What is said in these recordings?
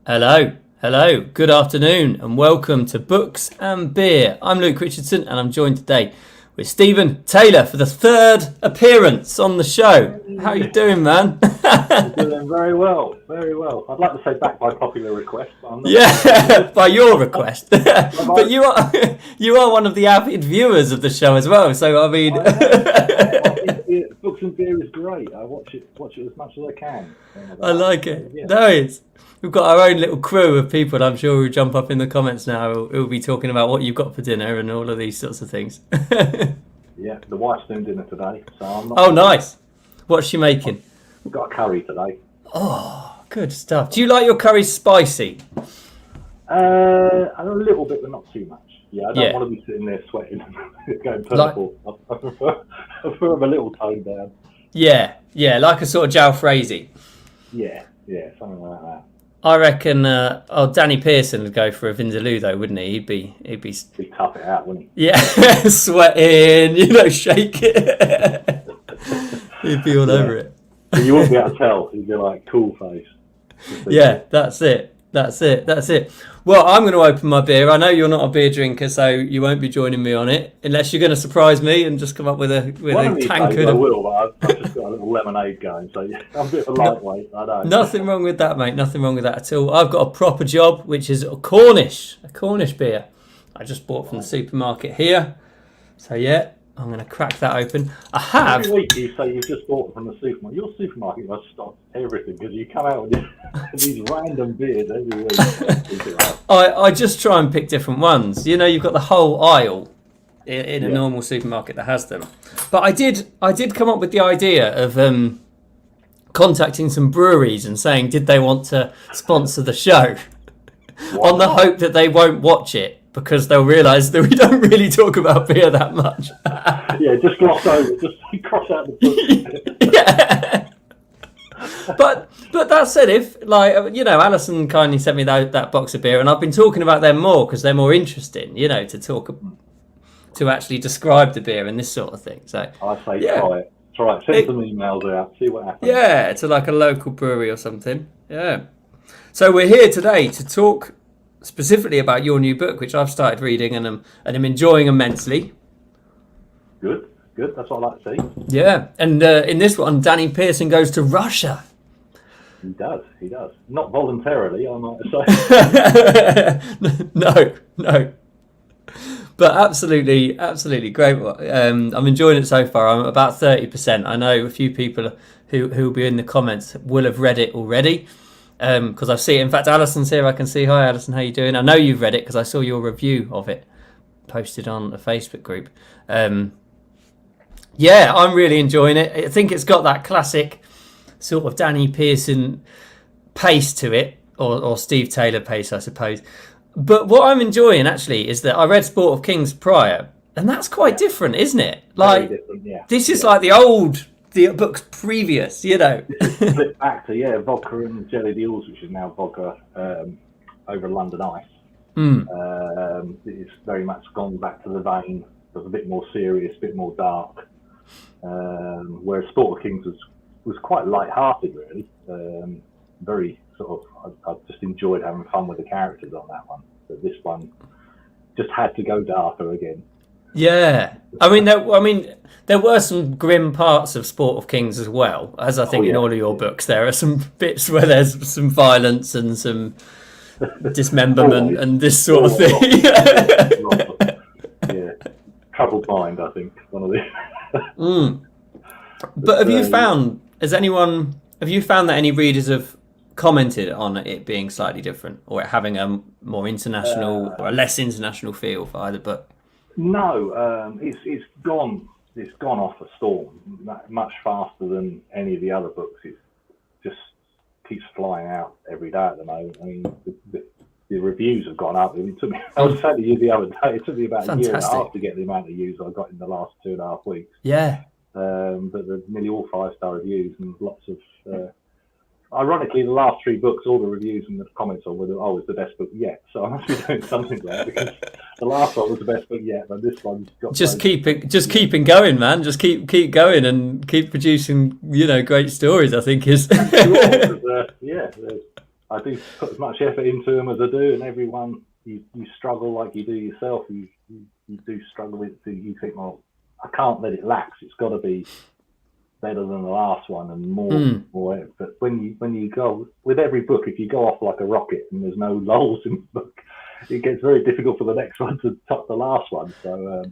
Hello, good afternoon, and welcome to Books and Beer. I'm Luke Richardson, and I'm joined today with Stephen Taylor for the third appearance on the show. How are you doing, man? I'm doing very well, very well. I'd like to say back by popular request, but I'm not. Yeah, by your request. But you are one of the avid viewers of the show as well. So I mean, Books and Beer is great. I watch it as much as I can. I like it. Yeah. Nice. We've got our own little crew of people, I'm sure, who jump up in the comments now who'll be talking about what you've got for dinner and all of these sorts of things. Yeah, the wife's doing dinner today, so I'm not. Oh, nice. What's she making? We've got a curry today. Oh, good stuff. Do you like your curry spicy? A little bit, but not too much. Yeah, I don't want to be sitting there sweating and going purple. I prefer them a little toned down. Yeah, like a sort of jalfrezi. Yeah, something like that. I reckon Danny Pearson would go for a Vindaloo though, wouldn't he? He'd be He'd tough it out, wouldn't he? Yeah, sweating, shake it. He'd be all over it. But you wouldn't be able to tell. He'd be like, cool face. Yeah, that's it. Well, I'm going to open my beer. I know you're not a beer drinker, so you won't be joining me on it, unless you're going to surprise me and just come up with a tankard. I will, but I've just got a little lemonade going, so yeah, I'm a bit of a lightweight. I know. Nothing wrong with that, mate. Nothing wrong with that at all. I've got a proper job, which is a Cornish beer. I just bought from the supermarket here. So yeah, I'm going to crack that open. I have. Every week you say you've just bought from the supermarket. Your supermarket must stop everything because you come out with these random beers every week. I just try and pick different ones. You've got the whole aisle in a normal supermarket that has them. But I did come up with the idea of contacting some breweries and saying, did they want to sponsor the show? On the hope that they won't watch it, because they'll realise that we don't really talk about beer that much. Yeah, just gloss over, just cross out the book. Yeah. But that said, if Alison kindly sent me that box of beer, and I've been talking about them more because they're more interesting, to actually describe the beer and this sort of thing. So I say try it. Send some emails out, see what happens. Yeah, to like a local brewery or something. Yeah. So we're here today to talk specifically about your new book, which I've started reading and I'm enjoying immensely. Good. That's what I like to see. Yeah, and in this one, Danny Pearson goes to Russia. He does. Not voluntarily, I might say. No. But absolutely great. I'm enjoying it so far. I'm about 30%. I know a few people who will be in the comments will have read it already. Because I've seen it. In fact, Alison's here. I can see. Hi, Alison. How you doing? I know you've read it because I saw your review of it posted on a Facebook group. Yeah, I'm really enjoying it. I think it's got that classic sort of Danny Pearson pace to it, or Steve Taylor pace, I suppose. But what I'm enjoying actually is that I read Sport of Kings prior, and that's quite different, isn't it? Like, this is like the books previous, Flip back to Vodka and Jelly Deals, which is now Vodka Over London Ice. It's very much gone back to the vein of a bit more serious, a bit more dark. Whereas Sport of Kings was quite light-hearted, really. Very sort of, I just enjoyed having fun with the characters on that one. But this one just had to go darker again. Yeah, I mean, there were some grim parts of Sport of Kings as well, as I think in all of your books. There are some bits where there's some violence and some dismemberment and this sort of thing. Yeah, troubled mind, I think, one of the. But have you found that any readers have commented on it being slightly different, or it having a more international or a less international feel for either book? No, it's gone off a storm much faster than any of the other books. It just keeps flying out every day at the moment. I mean, the reviews have gone up. I was saying to you the other day, it took me about a year and a half to get the amount of views I got in the last 2.5 weeks. Yeah. But there's nearly all 5-star reviews and lots of. Ironically, the last 3 books, all the reviews and the comments on were, it's the best book yet. So I must be doing something there because the last one was the best book yet, but this one's got. Just keeping going, man. Just keep going and keep producing, great stories. I think is. Sure, I do put as much effort into them as I do, and everyone you struggle like you do yourself. You do struggle with it. You think, well, I can't let it lapse. It's got to be better than the last one and more. But when you go with every book, if you go off like a rocket and there's no lulls in the book, it gets very difficult for the next one to top the last one. So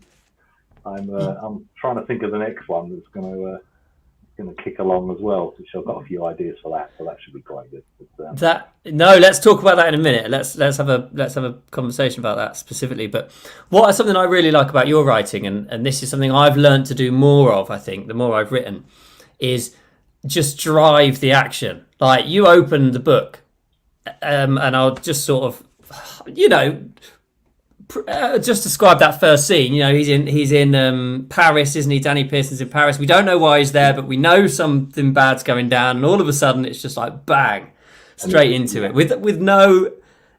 I'm trying to think of the next one that's going to kick along as well, which I've got a few ideas for that. So that should be quite good. But, let's talk about that in a minute. Let's have a conversation about that specifically. But what is something I really like about your writing, and this is something I've learned to do more of, I think, the more I've written, is just drive the action. Like, you open the book, and I'll just sort of, just describe that first scene. He's in Paris, isn't he? Danny Pearson's in Paris. We don't know why he's there, but we know something bad's going down, and all of a sudden it's just like bang, straight into it with no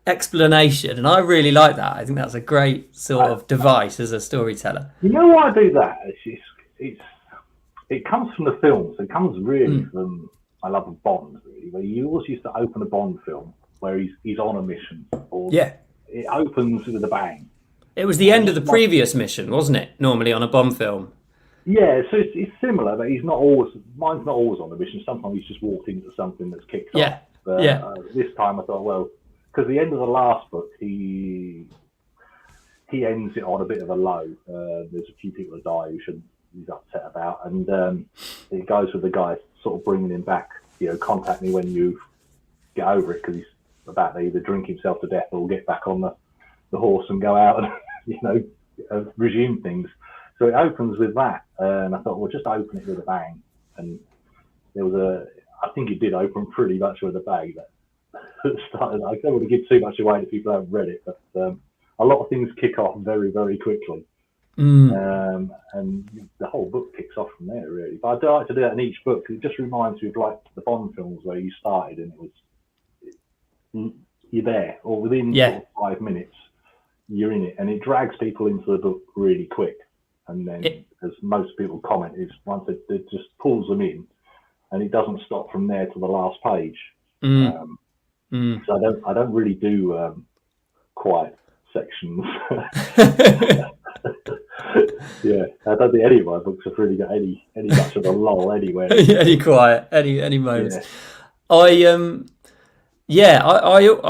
explanation. And I really like that. I think that's a great sort of device as a storyteller. You know why I do that? It comes from the films. It comes really from I love Bond, really, where you always used to open a Bond film where he's on a mission. It opens with a bang. It was the end of the previous mission, wasn't it? Normally on a Bond film. Yeah, so it's similar, but mine's not always on the mission. Sometimes he's just walked into something that's kicked off. But this time I thought, well, because the end of the last book, he ends it on a bit of a low. There's a few people that die who he's upset about, and it goes with the guy sort of bringing him back. Contact me when you get over it, because he's about to either drink himself to death or get back on the horse and go out and resume things. So it opens with that, and I thought, well, just open it with a bang. And there was I think it did open pretty much with a bang. That started. I don't want to give too much away to people who haven't read it, but a lot of things kick off very, very quickly. And the whole book kicks off from there, really. But I do like to do that in each book, because it just reminds me of like the Bond films where you started and you're there, or within sort of 5 minutes you're in it, and it drags people into the book really quick. And then, as most people comment, is once it just pulls them in, and it doesn't stop from there to the last page. So I don't really do quiet sections. I don't think any of my books have really got any much of a lull anywhere. Any quiet, any moments. I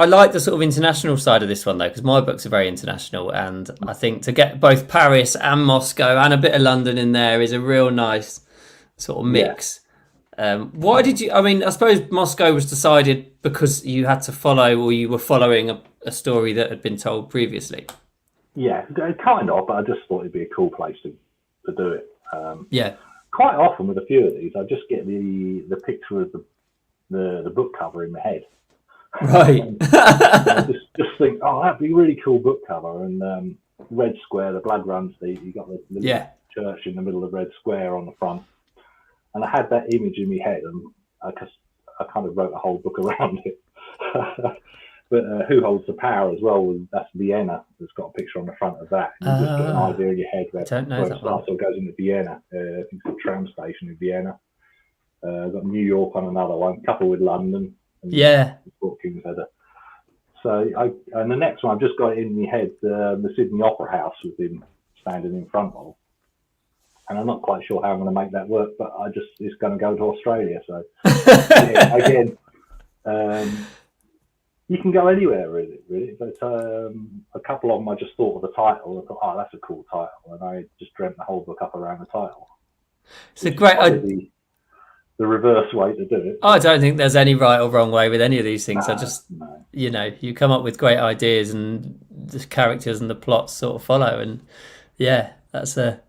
like the sort of international side of this one, though, because my books are very international, and I think to get both Paris and Moscow and a bit of London in there is a real nice sort of mix. Why did you? I mean, I suppose Moscow was decided because you had to follow, or you were following a story that had been told previously. Yeah, kind of, but I just thought it'd be a cool place to do it. Quite often with a few of these, I just get the picture of the book cover in my head. Right. I just think, oh, that'd be a really cool book cover. And Red Square, the blood runs deep. You got the church in the middle of Red Square on the front, and I had that image in my head, and I kind of wrote a whole book around it. But Who Holds the Power as well? That's Vienna. It's got a picture on the front of that. And you just get an idea in your head where it starts or goes into Vienna. I think it's a tram station in Vienna. Got New York on another one, couple with London. King's Header. So and the next one, I've just got it in my head, the Sydney Opera House with him standing in front of. And I'm not quite sure how I'm going to make that work, but it's going to go to Australia. So again, you can go anywhere with it, really. But a couple of them, I just thought of the title. I thought, oh, that's a cool title, and I just dreamt the whole book up around the title. It's a great. The reverse way to do it. I don't think there's any right or wrong way with any of these things. You come up with great ideas, and the characters and the plots sort of follow, and that's a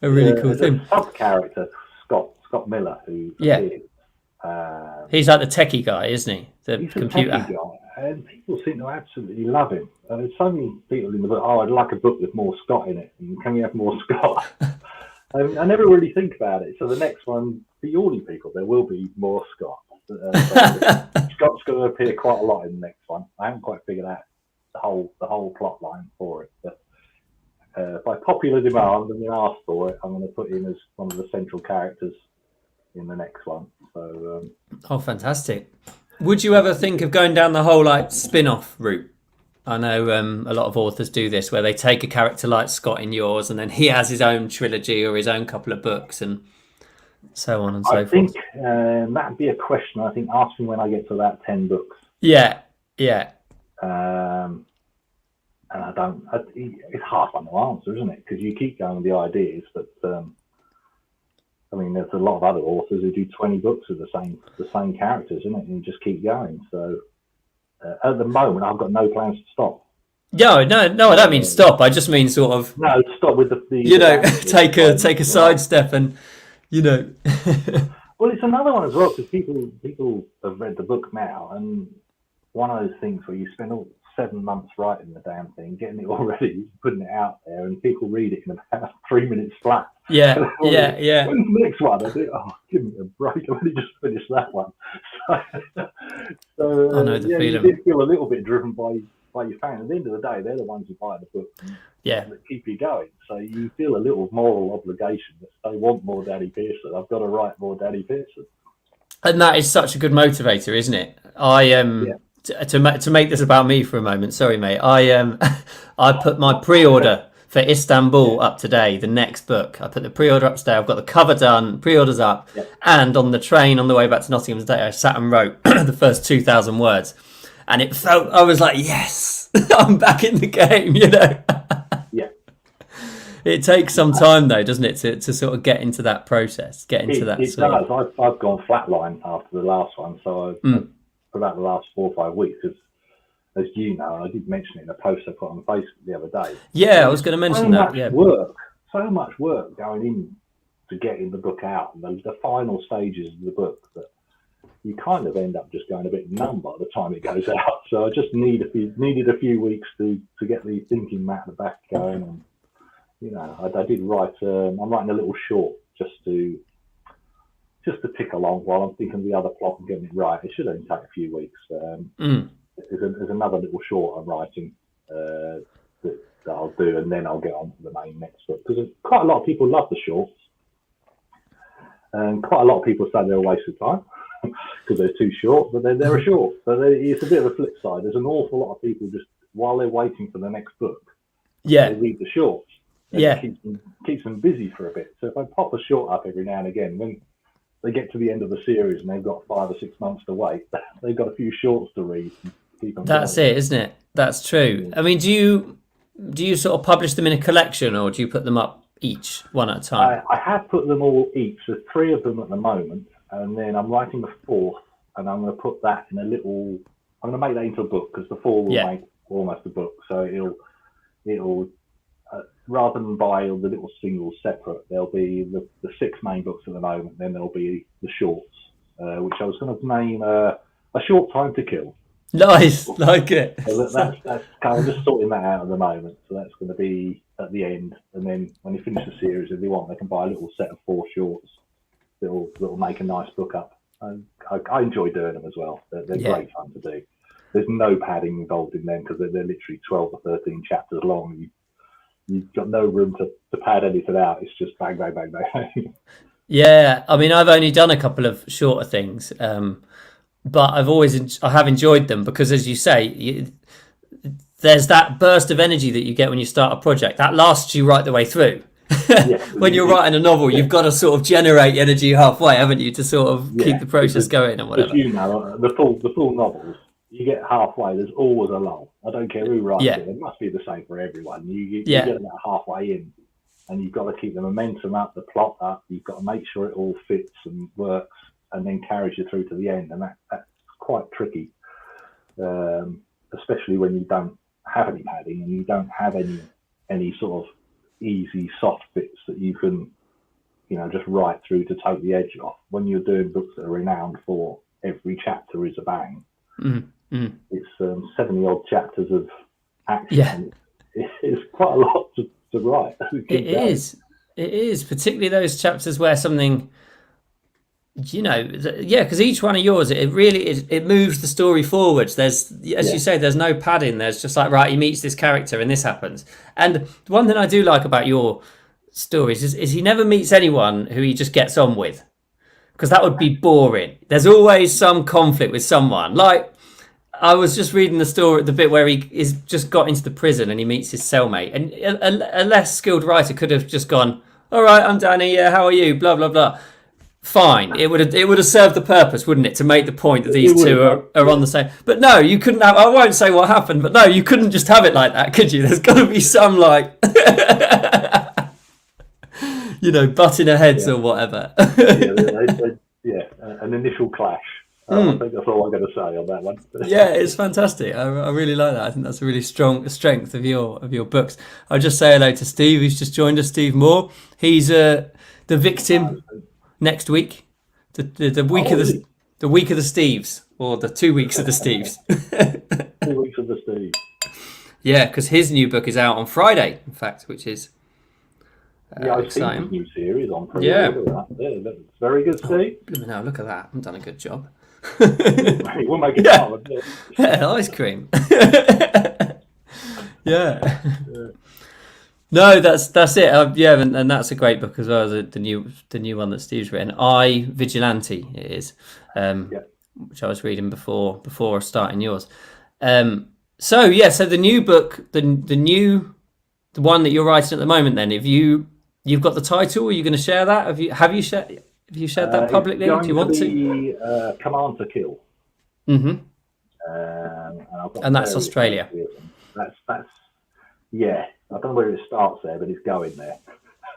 really cool thing. A sub character, Scott Miller, who he's like the techie guy, isn't he? He's computer a techie guy, and people seem to absolutely love him. There's so many people in the book. Oh, I'd like a book with more Scott in it, and can we have more Scott? I never really think about it. So the next one, for Yuri people, there will be more Scott. Scott's going to appear quite a lot in the next one. I haven't quite figured out the whole plot line for it, but by popular demand and being asked for it, I'm going to put him as one of the central characters in the next one. So fantastic! Would you ever think of going down the whole like spin-off route? I know a lot of authors do this, where they take a character like Scott in yours, and then he has his own trilogy or his own couple of books, and so on and so I think forth. that'd be a question. I think asking when I get to about 10 books. Yeah. And I don't. It's a hard one to answer, isn't it? Because you keep going with the ideas, but I mean, there's a lot of other authors who do 20 books with the same characters, isn't it? And you just keep going. So at the moment, I've got no plans to stop. No, I don't mean stop. I just mean sort of stop with the take a sidestep and Well, it's another one as well, because people have read the book now, and one of those things where you spend all 7 months writing the damn thing, getting it all ready, putting it out there, and people read it in about 3 minutes flat. Yeah. When's the next one? I think, give me a break. I've only just finished that one. So I know the feeling. You did feel a little bit driven by your fans. At the end of the day, they're the ones who buy the book. That keep you going. So you feel a little moral obligation that they want more Danny Pearson. I've got to write more Danny Pearson. And that is such a good motivator, isn't it? To make this about me for a moment. Sorry, mate. I put my pre-order for Istanbul up today. The next book. I put the pre-order up today. I've got the cover done. Pre-orders up. Yeah. And on the train on the way back to Nottingham today, I sat and wrote the first 2,000 words, and it felt. I was like, yes, I'm back in the game. It takes some time, though, doesn't it, to sort of get into that process, get into that. It does. I've gone flatline after the last one, so for about the last 4 or 5 weeks, because as you know, and I did mention it in a post I put on Facebook the other day. Yeah, I was going to mention that. So much work going in to getting the book out, and the final stages of the book, that you kind of end up just going a bit numb by the time it goes out. So I just needed a few weeks to get the thinking mat at the back going. And I did write. I'm writing a little short just to tick along while I'm thinking of the other plot and getting it right. It should only take a few weeks. There's another little short I'm writing that I'll do, and then I'll get on to the main next book, because quite a lot of people love the shorts, and quite a lot of people say they're a waste of time because they're too short, but they're a short. So it's a bit of a flip side. There's an awful lot of people just while they're waiting for the next book, they read the shorts. Keeps them busy for a bit. So if I pop a short up every now and again, when they get to the end of the series and they've got 5 or 6 months to wait, they've got a few shorts to read. That's it, isn't it? That's true. I mean, do you sort of publish them in a collection, or do you put them up each one at a time? I have put them all each. There's 3 of them at the moment, and then I'm writing the 4th, and I'm going to put that in I'm going to make that into a book, because the 4 will make almost a book. So it'll rather than buy the little singles separate, there'll be the 6 main books at the moment. Then there'll be the shorts, which I was going to name A Short Time to Kill. Nice, like it. So that's kind of just sorting that out at the moment. So that's going to be at the end, and then when they finish the series, if they want, they can buy a little set of 4 shorts that'll make a nice book up. I enjoy doing them as well. They're great fun to do. There's no padding involved in them, because they're literally 12 or 13 chapters long. You've got no room to pad anything out. It's just bang, bang, bang, bang. Yeah, I mean, I've only done a couple of shorter things, but I have enjoyed them, because, as you say, there's that burst of energy that you get when you start a project that lasts you right the way through. When you're writing a novel, you've got to sort of generate energy halfway, haven't you, to sort of keep the process going and whatever. You know, the full novels, you get halfway, there's always a lull. I don't care who writes it. It must be the same for everyone. You get that halfway in, and you've got to keep the momentum up, the plot up. You've got to make sure it all fits and works, and then carries you through to the end. And that's quite tricky, especially when you don't have any padding and you don't have any sort of easy, soft bits that you can, just write through to take the edge off. When you're doing books that are renowned for every chapter is a bang. It's 70 odd chapters of action. It's quite a lot to write. It is, particularly those chapters where something, because each one of yours, it really it moves the story forwards. There's, as you say, there's no padding. There's just like, right, he meets this character and this happens. And one thing I do like about your stories is he never meets anyone who he just gets on with. because that would be boring. There's always some conflict with someone. Like, I was just reading the story, the bit where he is just got into the prison and he meets his cellmate, and a less skilled writer could have just gone, "All right, I'm Danny. Yeah, how are you? Blah blah blah." Fine, it would have served the purpose, wouldn't it, to make the point that these two are on the same. But no, you couldn't have. I won't say what happened, but no, you couldn't just have it like that, could you? There's got to be some like, butting of heads or whatever. An initial clash. I think that's all I'm going to say on that one. Yeah, it's fantastic. I really like that. I think that's a really strong strength of your books. I'll just say hello to Steve, who's just joined us. Steve Moore. He's the victim next week. The week of the week of the Steves, or the 2 weeks of the Steves. 2 weeks of the Steves. Yeah, because his new book is out on Friday, in fact, which is I've seen his new series on pre-order. Yeah, that's very good, Steve. Now look at that. I've done a good job. We'll make it hard. Yeah, ice cream. Yeah. No, that's it. And that's a great book as well. The new one that Steve's written. I Vigilante it is, which I was reading before starting yours. So the new book, the one that you're writing at the moment. Then, if you've got the title, are you going to share that? Have you shared that publicly? Do you want to? Command to Kill. Mm-hmm. And that's Australia. That's yeah. I don't know where it starts there, but it's going there.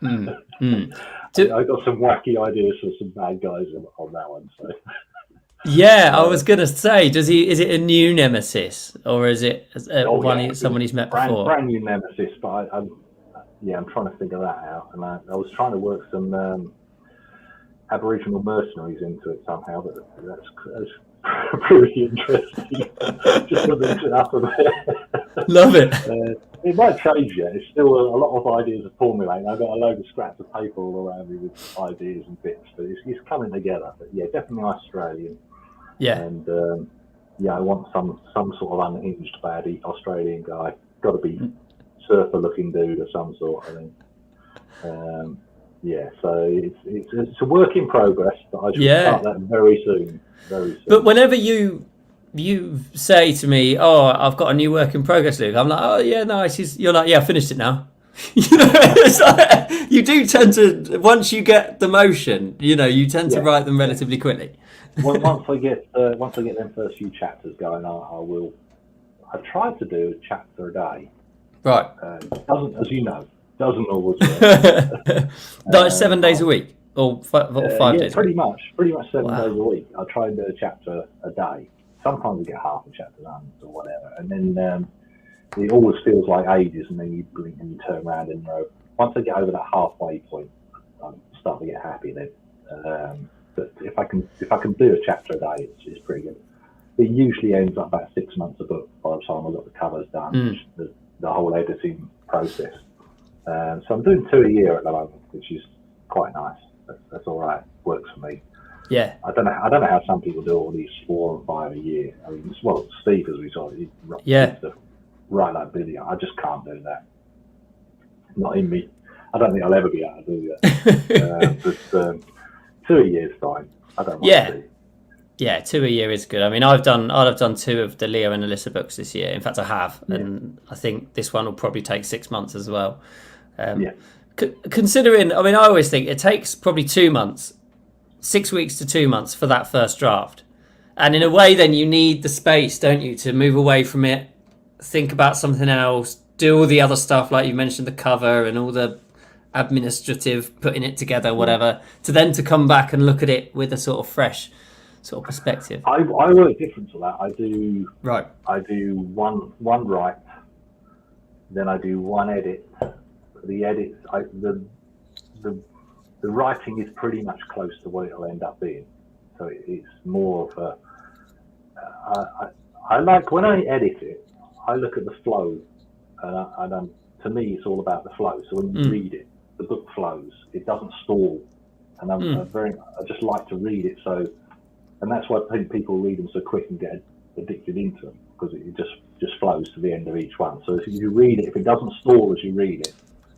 I've got some wacky ideas for some bad guys on that one. So. Yeah, I was gonna say, is it a new nemesis, or is it someone he's met before? Brand new nemesis, but I'm trying to figure that out, and I was trying to work some Aboriginal mercenaries into it somehow, but that's pretty interesting. Just to mix it up a bit. Love it. It might change yet. It's still a lot of ideas are formulating. I've got a load of scraps of paper all around me with ideas and bits, but it's coming together. But yeah, definitely Australian. Yeah. And I want some sort of unhinged baddie Australian guy. Got to be surfer-looking dude of some sort, I think. So it's a work in progress, but I should start that very soon. Very soon. But whenever you say to me, "Oh, I've got a new work in progress, Luke," I'm like, "Oh yeah, nice." You're like, "Yeah, I finished it now." It's like, you do tend to, once you get the motion, you tend to write them relatively quickly. Once I get them first few chapters going, I will. I've tried to do a chapter a day. Right. Doesn't always work. Like 7 days a week, or 5 days. Pretty much 7 days a week. I try and do a chapter a day. Sometimes we get half a chapter done or whatever, and then it always feels like ages, and then you blink and you turn around and once I get over that halfway point, I'm starting to get happy then. But if I can do a chapter a day, it's pretty good. It usually ends up about 6 months a book by the time I've got the covers done, the whole editing process. So I'm doing 2 a year at the moment, which is quite nice. That's all right. Works for me. Yeah. I don't know how some people do all these 4 and 5 a year. I mean, Steve, as we saw, he write that video. I just can't do that. Not in me. I don't think I'll ever be able to do that. But 2 a year is fine. I don't mind. Yeah, 2 a year is good. I mean, I'd have done 2 of the Leo and Alyssa books this year. In fact, I have, and I think this one will probably take 6 months as well. Considering, I mean, I always think it takes probably 2 months, 6 weeks to 2 months for that first draft, and in a way, then you need the space, don't you, to move away from it, think about something else, do all the other stuff like you mentioned, the cover and all the administrative putting it together, whatever, to come back and look at it with a sort of fresh sort of perspective. I work different to that. I do one write, then I do one edit. The edit, the writing is pretty much close to what it'll end up being. So it's more of a. I like when I edit it, I look at the flow, and to me it's all about the flow. So when you read it, the book flows. It doesn't stall, and I just like to read it. So, and that's why people read them so quick and get addicted into them, because it just flows to the end of each one. So if you read it, if it doesn't stall as you read it,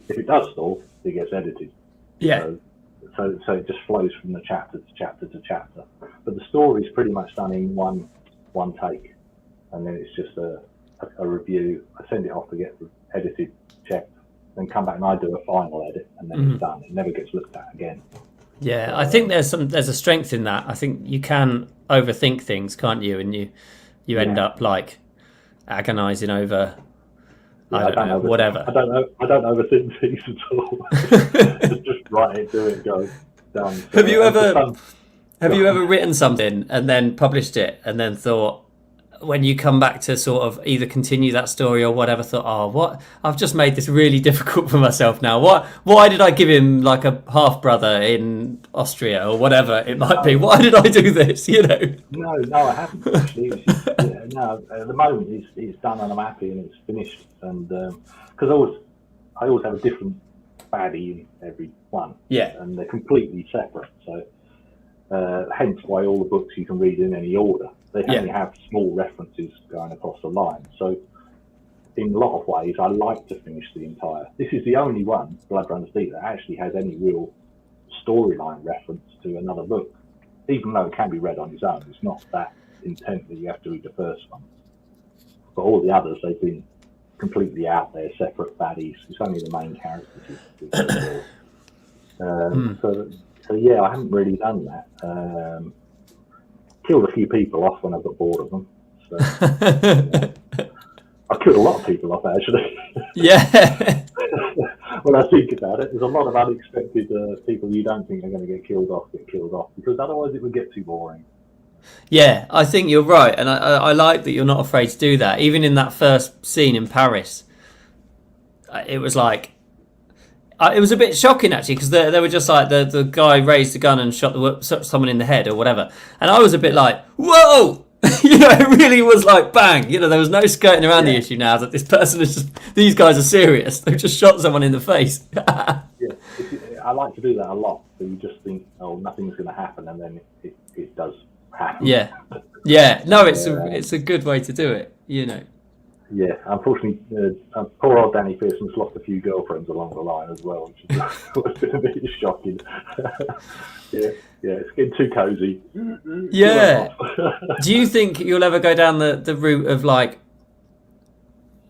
if it does stall, it gets edited. Yeah. so it just flows from the chapter to chapter to chapter. But the story's pretty much done in one take, and then it's just a review. I send it off to get edited, checked, then come back and I do a final edit, and then it's done. It never gets looked at again. Yeah, I think there's a strength in that. I think you can overthink things, can't you? And you end up like agonising over I don't know, whatever. I don't overthink things at all. Just write it, do it, go done. So have you ever written something and then published it and then thought, when you come back to sort of either continue that story or whatever, thought, oh, what? I've just made this really difficult for myself now. Why did I give him like a half brother in Austria or whatever it might be? Why did I do this? You know? No, I haven't actually. No, at the moment it's done and I'm happy and it's finished. And because I always have a different baddie in every one. Yeah. And they're completely separate. So hence why all the books you can read in any order. They only have small references going across the line. So in a lot of ways, I like to finish the entire. This is the only one, Blood Runs Deep, that actually has any real storyline reference to another book. Even though it can be read on its own, it's not that intent that you have to read the first one. But all the others, they've been completely out there, separate baddies. It's only the main characters. So yeah, I haven't really done that. Killed a few people off when I got bored of them. So, I killed a lot of people off, actually. Yeah. When I think about it, there's a lot of unexpected people you don't think are going to get killed off, because otherwise it would get too boring. Yeah, I think you're right, and I like that you're not afraid to do that. Even in that first scene in Paris, it was like, it was a bit shocking actually, because they were just like the guy raised a gun and shot someone in the head or whatever, and I was a bit like, whoa, you know, it really was like bang, you know, there was no skirting around the issue now that this person is just, these guys are serious, they've just shot someone in the face. I like to do that a lot. So you just think, oh, nothing's going to happen, and then it does happen. Yeah. No, it's a good way to do it, you know. Yeah, unfortunately, poor old Danny Pearson's lost a few girlfriends along the line as well, which has been a bit shocking. Yeah, it's getting too cosy. Yeah. Do you think you'll ever go down the route of like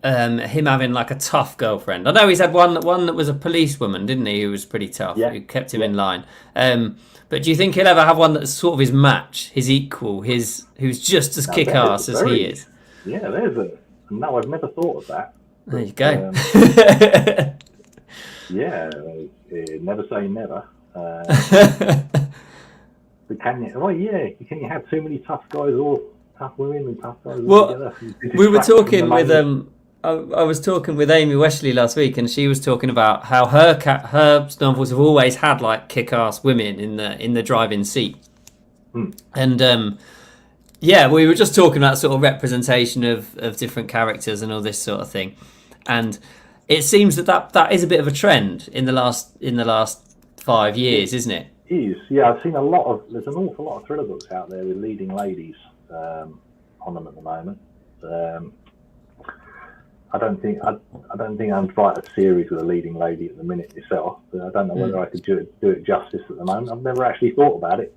him having like a tough girlfriend? I know he's had one that was a policewoman, didn't he? Who was pretty tough, who kept him in line. But do you think he'll ever have one that's sort of his match, his equal, who's just as kick-ass as he is? Yeah, there's a. No, I've never thought of that. There you go. Never say never. But can you? Oh yeah, can you have too many tough guys or tough women and tough guys together? We were talking with I was talking with Amy Wesley last week, and she was talking about how her novels have always had like kick-ass women in the driving seat, and. Yeah, we were just talking about sort of representation of different characters and all this sort of thing, and it seems that is a bit of a trend in the last 5 years, isn't it? It is. Yeah, I've seen there's an awful lot of thriller books out there with leading ladies on them at the moment. I don't think I'd write a series with a leading lady at the minute myself, but I don't know whether I could do it justice at the moment. I've never actually thought about it.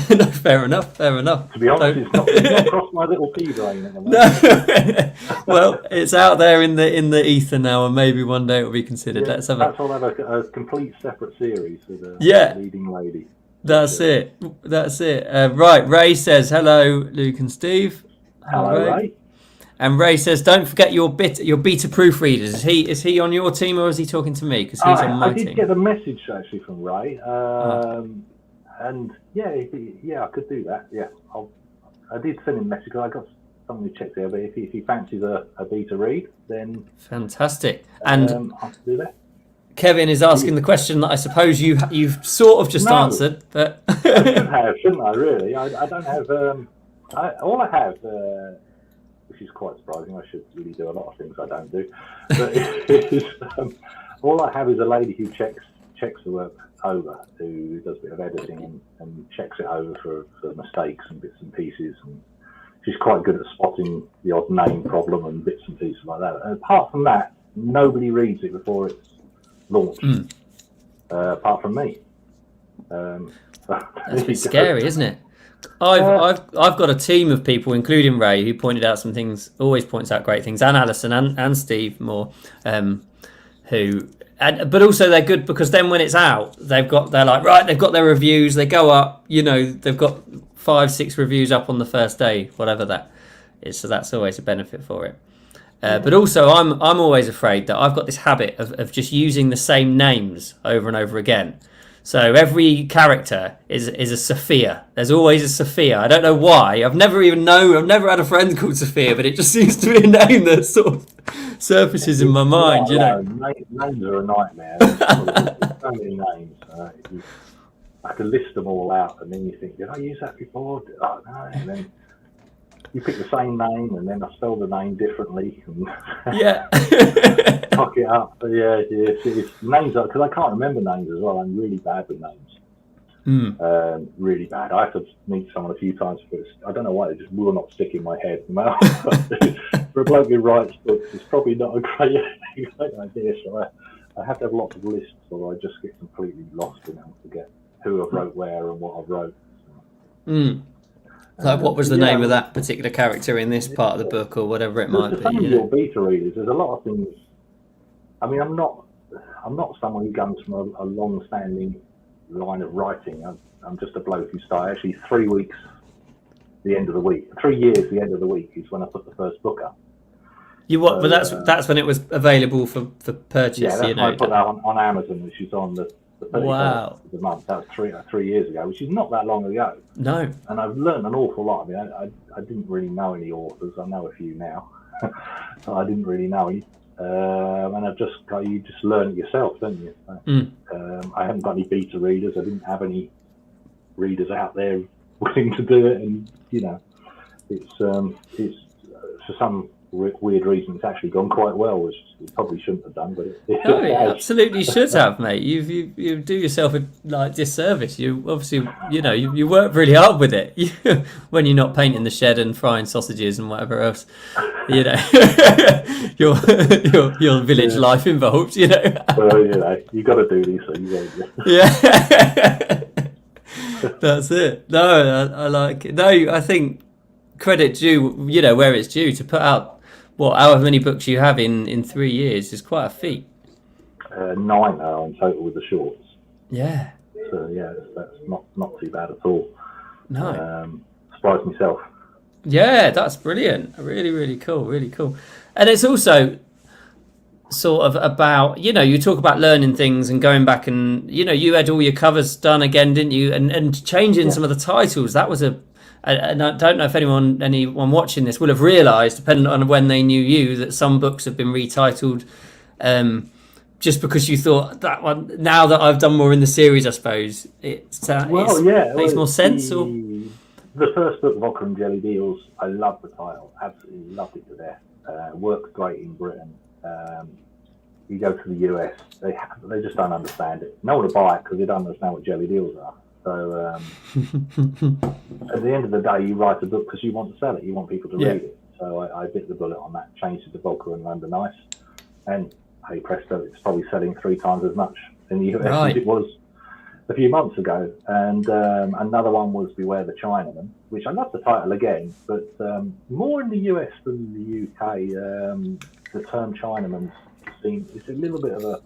No, fair enough. To be honest, it's not crossed my little pea brain at the moment. No. Well, it's out there in the ether now, and maybe one day it will be considered. Perhaps I'll have a complete separate series with a leading lady. That's it. Right, Ray says, hello, Luke and Steve. Hello, Ray. And Ray says, don't forget your beta proofreaders. Is he on your team, or is he talking to me? Because he's on my team. I did get a message actually from Ray. And I could do that. Yeah, I did send him a message. I got something to check there, but if he fancies a beta read, then fantastic. And I can do that. Kevin is asking the question that I suppose you've sort of just answered, but I should have, shouldn't I? Really, I don't have. All I have, which is quite surprising. I should really do a lot of things I don't do. But all I have is a lady who checks the work over, who does a bit of editing and checks it over for mistakes and bits and pieces, and she's quite good at spotting the odd name problem and bits and pieces like that. And apart from that, nobody reads it before it's launched, apart from me. That's a bit scary, isn't it? I've got a team of people, including Ray, who pointed out some things. Always points out great things, and Alison and Steve Moore, but also they're good because then when it's out, they've got their reviews. They go up. They've got 5-6 reviews up on the first day, whatever that is. So that's always a benefit for it. But also, I'm always afraid that I've got this habit of just using the same names over and over again. So every character is a Sophia. There's always a Sophia. I don't know why. I've never had a friend called Sophia, but it just seems to be a name that sort of surfaces in my mind. Names are a nightmare. There's so many names. I have to list them all out, and then you think, did I use that before? Oh, no. And then you pick the same name, and then I spell the name differently. And yeah. Fuck it up. But it's names, because I can't remember names as well. I'm really bad with names. Really bad. I have to meet someone a few times, but I don't know why, it just will not stick in my head. For a bloke who writes books, it's probably not a great idea. So I have to have lots of lists, or I just get completely lost and forget who I've wrote where and what I've wrote. Like, what was the name of that particular character in this part of the book, or whatever it might be? Some of your beta readers, there's a lot of things. I mean, I'm not someone who comes from a long-standing line of writing. I'm just a bloke who started actually 3 weeks, the end of the week. 3 years, the end of the week is when I put the first book up. But that's when it was available for purchase. Yeah, that's when I put that on Amazon, which is on the 31st of the month. That was 3 years ago, which is not that long ago. No. And I've learned an awful lot. I mean, I didn't really know any authors. I know a few now. So I didn't really know any. And you just learn it yourself, don't you? I haven't got any beta readers. I didn't have any readers out there willing to do it, and it's for some weird reason it's actually gone quite well, which it probably shouldn't have done, but it absolutely should have, mate. You do yourself a disservice. You obviously you work really hard with it when you're not painting the shed and frying sausages and whatever else your village life involves. Well, you got to do these things, don't you? Yeah. That's it. No, I like it. No, I think credit due, where it's due. To put out however many books you have in 3 years is quite a feat. 9 now in total with the shorts. Yeah. So that's not too bad at all. No. Surprised myself. Yeah, that's brilliant. Really, really cool. Really cool. And it's also sort of about, you talk about learning things and going back and, you had all your covers done again, didn't you? And changing some of the titles. That was and I don't know if anyone watching this will have realised, depending on when they knew you, that some books have been retitled just because you thought that one, now that I've done more in the series, I suppose, it makes more sense. The first book, Vodka and Jelly Deals, I loved the title. Absolutely loved it to death. Worked great in Britain. You go to the US, they just don't understand it. No one will buy it because they don't understand what jelly deals are. So at the end of the day, you write a book because you want to sell it. You want people to read it. So I bit the bullet on that, changed it to Vodka Over London Ice. And hey presto, it's probably selling 3 times as much in the US as it was a few months ago. And another one was Beware the Chinaman, which I love the title again, but more in the US than the UK. The term Chinaman's seen, it's a little bit of a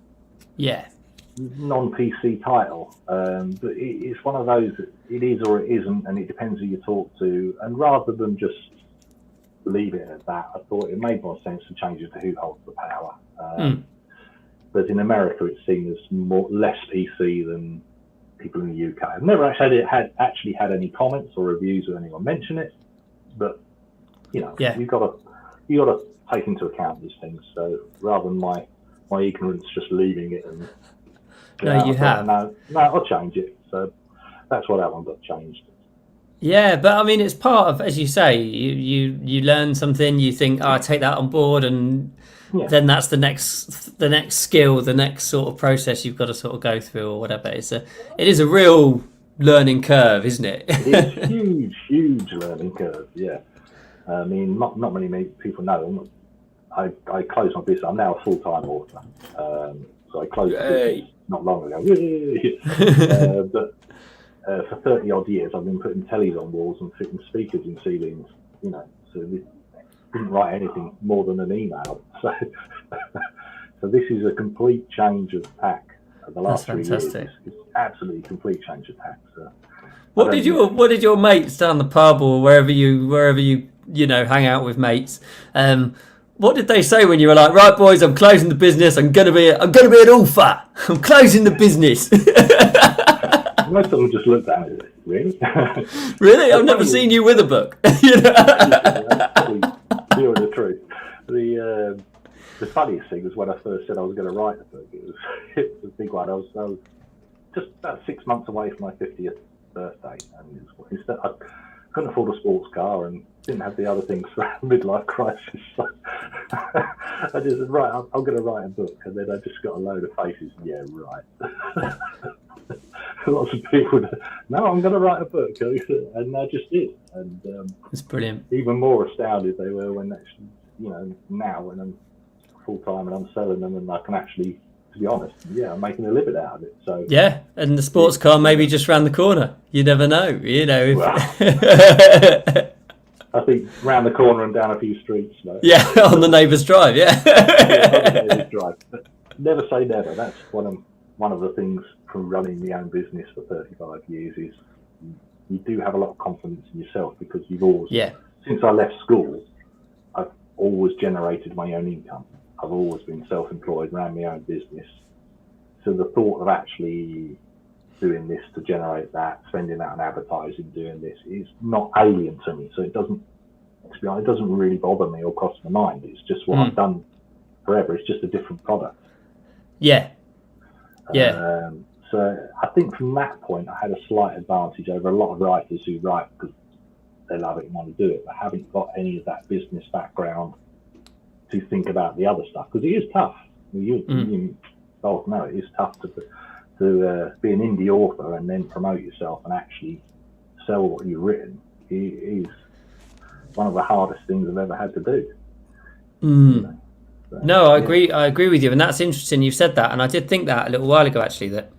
non-PC title, but it's one of those that it is or it isn't, and it depends who you talk to. And rather than just leave it at that, I thought it made more sense to change it to Who Holds the Power. But in America, it's seen as less PC than people in the UK. I've never actually had any comments or reviews or anyone mention it, but you've got to take into account these things. So rather than my ignorance, just leaving it and I'll change it. So that's why that one got changed. Yeah, but I mean, it's part of, as you say, you learn something, you think, I take that on board, and then that's the next skill, the next sort of process you've got to sort of go through or whatever. It is a real learning curve, isn't it? It's huge learning curve. Yeah, I mean, not many people know. I closed my business. I'm now a full-time author. So I closed the business not long ago. But for 30 odd years, I've been putting tellies on walls and fitting speakers in ceilings. So we didn't write anything more than an email. So, so this is a complete change of tack. The last 3 years, it's absolutely complete change of tack. So, what did your mates down the pub or wherever you hang out with mates? What did they say when you were like, right, boys, I'm closing the business. I'm gonna be an author. I'm closing the business. Most of them just looked at it. Really? Really? I've never seen you with a book. You're the truth. The funniest thing was when I first said I was going to write a book. It was a big one. I was just about 6 months away from my 50th birthday, and instead I couldn't afford a sports car and didn't have the other things for a midlife crisis. So I just said, right, I'm going to write a book, and then I just got a load of faces. Yeah, right. Lots of people. No, I'm going to write a book, and I just did. And it's brilliant. Even more astounded they were when actually, now when I'm full time and I'm selling them, and I can actually, to be honest, I'm making a living out of it. So yeah, and the sports car maybe just round the corner. You never know, Well, I think round the corner and down a few streets. No? Yeah, on the neighbour's drive. Yeah. On the neighbour's drive. But never say never. That's one of the things from running my own business for 35 years is you do have a lot of confidence in yourself, because you've always, since I left school, I've always generated my own income. I've always been self-employed, ran my own business. So the thought of actually doing this to generate that, spending that on advertising, doing this is not alien to me. So it doesn't really bother me or cross my mind. It's just what I've done forever. It's just a different product. Yeah. Yeah. So I think from that point, I had a slight advantage over a lot of writers who write because they love it and want to do it, but haven't got any of that business background to think about the other stuff, because it is tough. You both know it is tough to be an indie author and then promote yourself and actually sell what you've written. It is one of the hardest things I've ever had to do. So, no, I agree with you, and that's interesting. You've said that, and I did think that a little while ago actually, that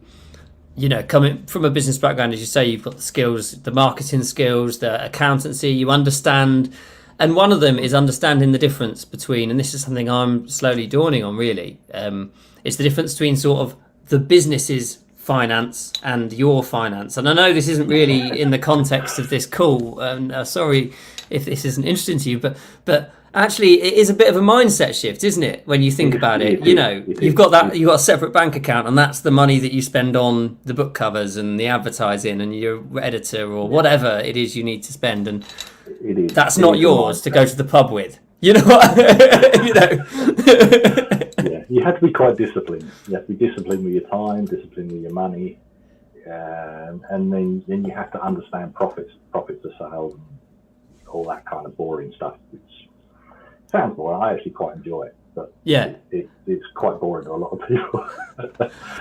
coming from a business background, as you say, you've got the skills, the marketing skills, the accountancy, you understand. And one of them is understanding the difference between, and this is something I'm slowly dawning on really, it's the difference between sort of the business's finance and your finance. And I know this isn't really in the context of this call, sorry if this isn't interesting to you, but actually it is a bit of a mindset shift, isn't it? When you think about it, you've got a separate bank account, and that's the money that you spend on the book covers and the advertising and your editor or whatever it is you need to spend. And that's not yours to go to the pub with. You know what? Yeah, you have to be quite disciplined. You have to be disciplined with your time, disciplined with your money, and then you have to understand profits of sales, and all that kind of boring stuff. Which sounds boring. I actually quite enjoy it, but it's quite boring to a lot of people.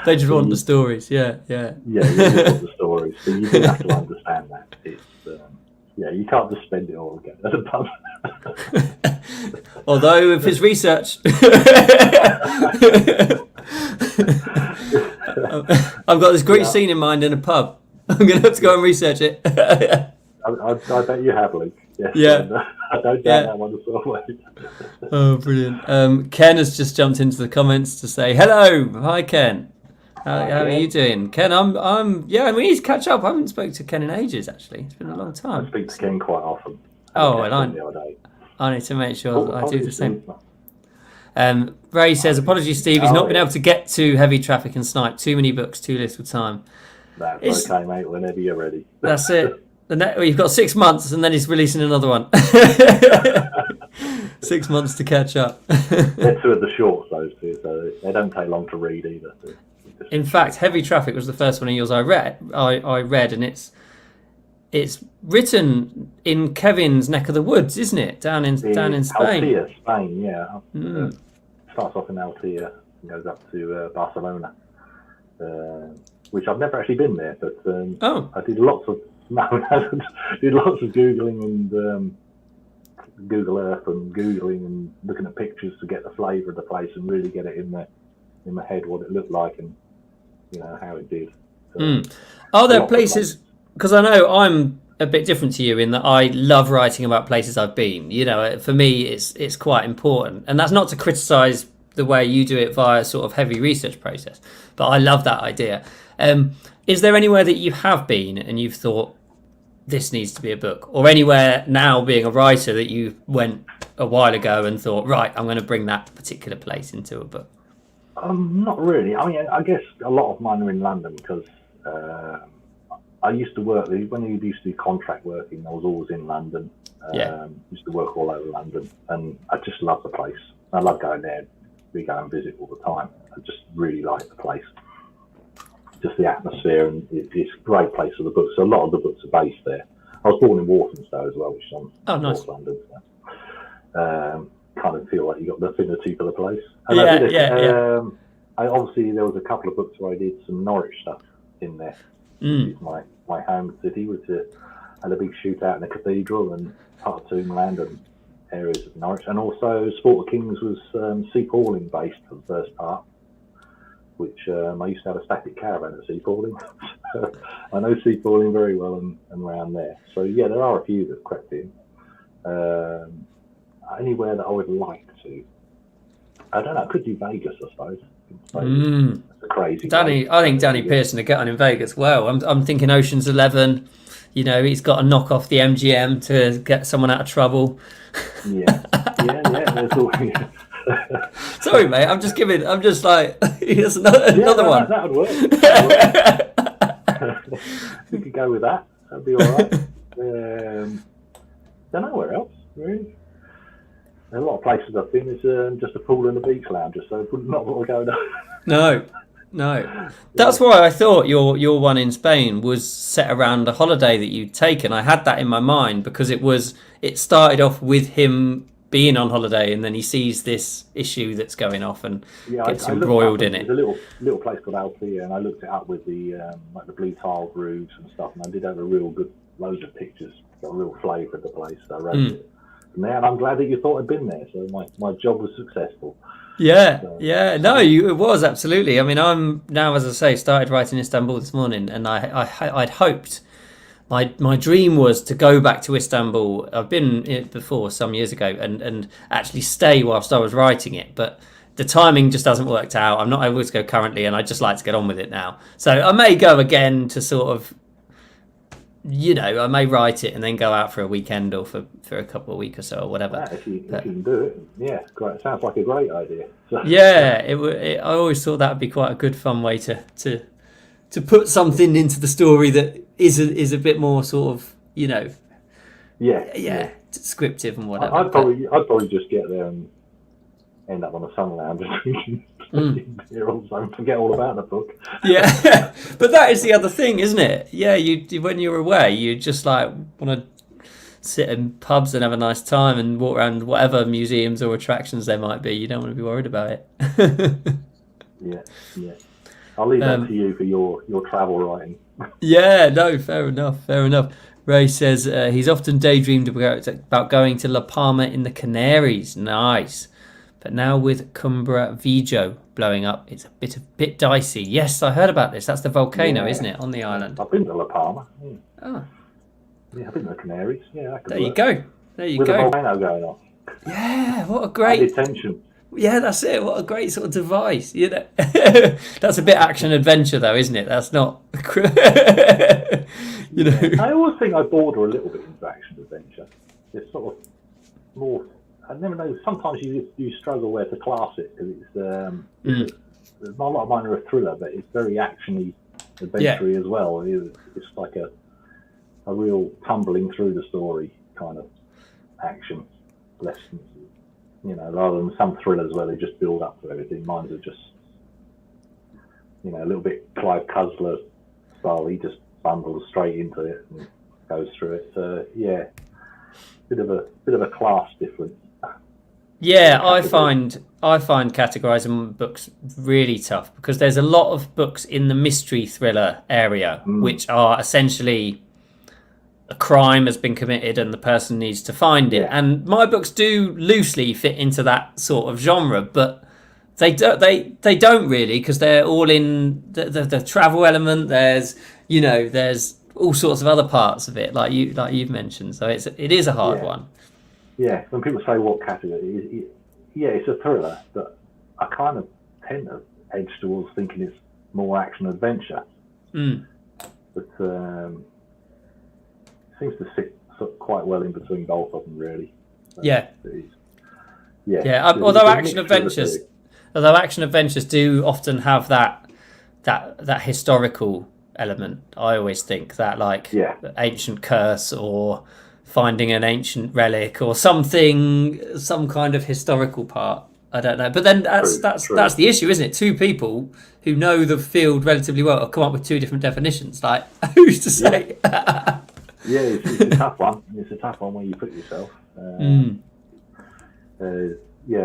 They just want the stories. Yeah. Yeah, you just want the stories. So you do have to understand that. It's you can't just spend it all again at a pub. Although if it's research, I've got this great scene in mind in a pub. I'm going to have to go and research it. I bet you have, Luke. Yes, yeah. I don't doubt that one as well. Oh, brilliant. Ken has just jumped into the comments to say, hello. Hi, Ken. How are you doing? Ken, we need to catch up. I haven't spoken to Ken in ages, actually. It's been a long time. I speak to Ken quite often. I need to make sure that I do the same. Ray says, apologies, Steve. He's not been able to get to Heavy Traffic and Snipe. Too many books, too little time. That's okay, mate. Whenever you're ready. That's it. You've got 6 months, and then he's releasing another one. 6 months to catch up. They're two of the shorts, those two, so they don't take long to read either. So. In fact, Heavy Traffic was the first one of yours I read, and it's written in Kevin's neck of the woods, isn't it? Down in Spain. Altea, Spain, yeah. Starts off in Altea and goes up to Barcelona, which I've never actually been there, but I did lots of googling and Google Earth and googling and looking at pictures to get the flavour of the place and really get it in my head what it looked like. And how it did. Are there places? Because I know I'm a bit different to you in that I love writing about places I've been. For me, it's quite important, and that's not to criticise the way you do it via sort of heavy research process, but I love that idea. Is there anywhere that you have been and you've thought this needs to be a book, or anywhere now being a writer that you went a while ago and thought, right, I'm going to bring that particular place into a book? Not really. I mean, I guess a lot of mine are in London because I used to work, when you used to do contract working, I was always in London. Used to work all over London, and I just love the place. I love going there. We go and visit all the time. I just really like the place. Just the atmosphere, and it's a great place for the books. So a lot of the books are based there. I was born in Walthamstow as well, which is on North London. So, kind of feel like you got the affinity for the place. And obviously there was a couple of books where I did some Norwich stuff in there. It's my home city, which had a big shootout in the cathedral and part of Tombland and areas of Norwich. And also Sport of Kings was Sea Pauling based for the first part, which I used to have a static caravan at Sea Pauling. So I know Sea Pauling very well and around there. So yeah, there are a few that have crept in. Anywhere that I would like to, I don't know, I could do Vegas, I suppose. It's a crazy place. I think Danny Pearson would get on in Vegas well. I'm thinking Ocean's 11. He's got to knock off the MGM to get someone out of trouble. Yeah. There's always... Sorry, mate. I'm just like, here's another one. That would work. We could go with that. That'd be all right. Don't know where else, really. A lot of places I've been is just a pool and a beach lounge, so not what we're going on. No. That's why I thought your one in Spain was set around a holiday that you'd taken. I had that in my mind because it started off with him being on holiday, and then he sees this issue that's going off and gets embroiled in it. There's a little place called Althea, and I looked it up with the like the blue tiled roofs and stuff, and I did have a real good loads of pictures, got a real flavour of the place. So I wrote it. And I'm glad that you thought I'd been there, so my job was successful. It was absolutely. I mean, I'm now, as I say, started writing Istanbul this morning, and I'd hoped. My dream was to go back to Istanbul. I've been before some years ago and actually stay whilst I was writing it, but the timing just hasn't worked out. I'm not able to go currently, and I just like to get on with it now. So I may go again to sort of, I may write it and then go out for a weekend or for a couple of weeks or so or whatever. If you can do it, great. Sounds like a great idea. So, I always thought that would be quite a good, fun way to put something into the story that is a bit more sort of, descriptive and whatever. I'd probably just get there and end up on a sun lounge drinking beer or something, forget all about the book. Yeah, but that is the other thing, isn't it? Yeah, you when you're away, you just like want to sit in pubs and have a nice time and walk around whatever museums or attractions there might be. You don't want to be worried about it. Yeah. I'll leave that to you for your travel writing. Yeah, no, fair enough. Ray says he's often daydreamed about going to La Palma in the Canaries. Nice. But now with Cumbra Vigo blowing up, it's a bit dicey. Yes, I heard about this. That's the volcano, isn't it, on the island? I've been to La Palma. Yeah. Oh. Yeah, I've been to the Canaries. Yeah, there you go. With a volcano going on. Yeah, what a great... Added tension. Yeah, that's it. What a great sort of device. That's a bit action adventure, though, isn't it? That's not. I always think I border a little bit into action adventure. It's sort of more. I never know. Sometimes you struggle where to class it because it's. A lot of mine are a thriller, but it's very actiony, adventure-y as well. It's like a real tumbling through the story kind of action lessons. Rather than some thrillers where they just build up to everything. Mine are just, a little bit Clive Cussler style. He just bundles straight into it and goes through it. So bit of a class difference. Yeah, I find categorizing books really tough because there's a lot of books in the mystery thriller area which are essentially a crime has been committed and the person needs to find it. And my books do loosely fit into that sort of genre, but They don't really, because they're all in the travel element. There's all sorts of other parts of it, like you've mentioned. So it is a hard one. Yeah, when people say what category, it's a thriller, but I kind of tend to edge towards thinking it's more action adventure. But seems to sit quite well in between both of them, really. Although action adventures do often have that historical element, I always think that, like, ancient curse or finding an ancient relic or something, some kind of historical part. I don't know, but then that's the issue, isn't it? Two people who know the field relatively well have come up with two different definitions. Like, who's to say? It's a tough one. It's a tough one where you put yourself. A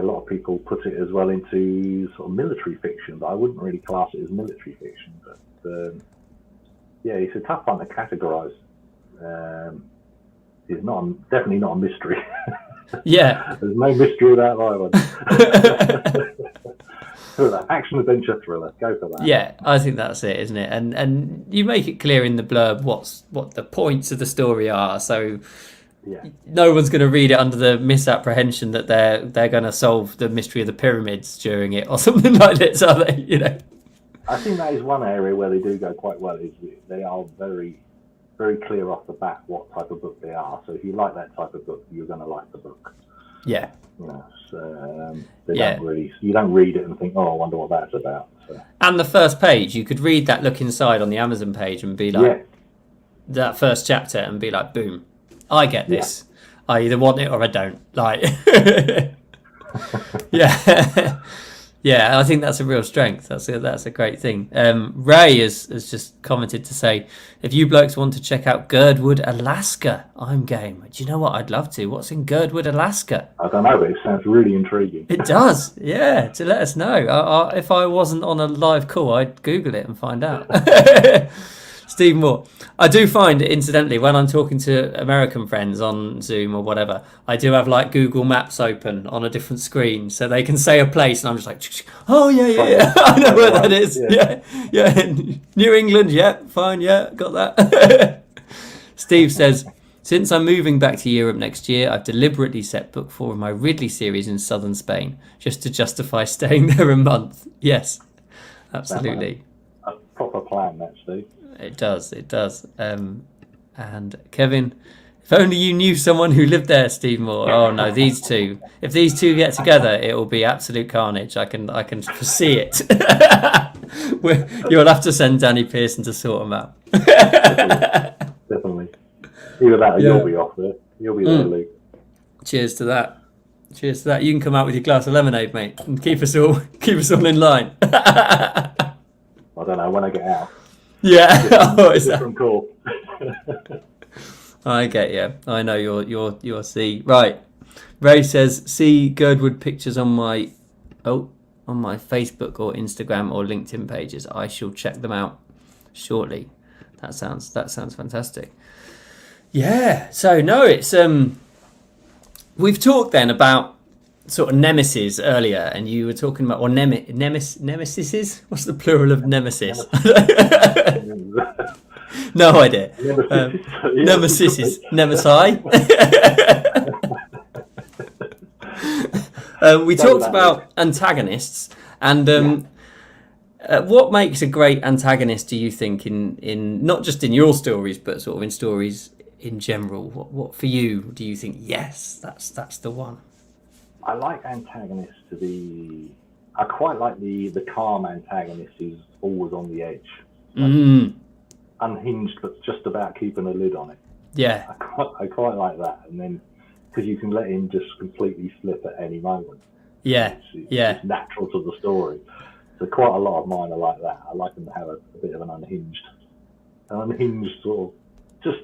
lot of people put it as well into sort of military fiction, but I wouldn't really class it as military fiction. But it's a tough one to categorise. It's definitely not a mystery. Yeah, there's no mystery about that one. Action adventure thriller, go for that. Yeah, I think that's it, isn't it? And you make it clear in the blurb what the points of the story are, so no one's going to read it under the misapprehension that they're going to solve the mystery of the pyramids during it or something like this, are they? I think that is one area where they do go quite well. Is they are very, very clear off the bat what type of book they are. So if you like that type of book, you're going to like the book. Yeah. You don't read it and think, oh, I wonder what that's about. So. And the first page, you could read that look inside on the Amazon page and be like, that first chapter, and be like, boom, I get this. I either want it or I don't. Like, yeah, I think that's a real strength. That's a great thing. Ray has just commented to say, if you blokes want to check out Girdwood, Alaska, I'm game. Do you know what? I'd love to. What's in Girdwood, Alaska? I don't know, but it sounds really intriguing. It does, yeah, to let us know. If I wasn't on a live call, I'd Google it and find out. Steve Moore. I do find, incidentally, when I'm talking to American friends on Zoom or whatever, I do have like Google Maps open on a different screen, so they can say a place, and I'm just like, oh yeah, I know where that is. Yeah. New England, fine, got that. Steve says, since I'm moving back to Europe next year, I've deliberately set book 4 of my Ridley series in southern Spain, just to justify staying there a month. Yes, absolutely. A proper plan, that, Steve. It does. And Kevin, if only you knew someone who lived there, Steve Moore. Oh no, these two. If these two get together, it will be absolute carnage. I can foresee it. You'll have to send Danny Pearson to sort them out. Definitely. Either that or you'll be off there. You'll be there, Luke. Cheers to that. You can come out with your glass of lemonade, mate, and keep us all in line. I don't know when I get out. Yeah, different call. I get you. I know you're C. Right. Ray says, see Girdwood pictures on my Facebook or Instagram or LinkedIn pages. I shall check them out shortly. That sounds fantastic. Yeah. So no, it's we've talked then about sort of nemesis earlier, and you were talking about nemesis. What's the plural of nemesis? No idea. Nemesis. Nemesi. We talked about antagonists, and what makes a great antagonist, do you think, in not just in your stories, but sort of in stories in general? What for you do you think? Yes, that's the one. I like antagonists to be. I quite like the calm antagonist who's always on the edge, unhinged, but just about keeping a lid on it. Yeah, I quite like that, and then because you can let him just completely slip at any moment. Yeah, it's natural to the story. So quite a lot of mine are like that. I like them to have a bit of an unhinged sort of just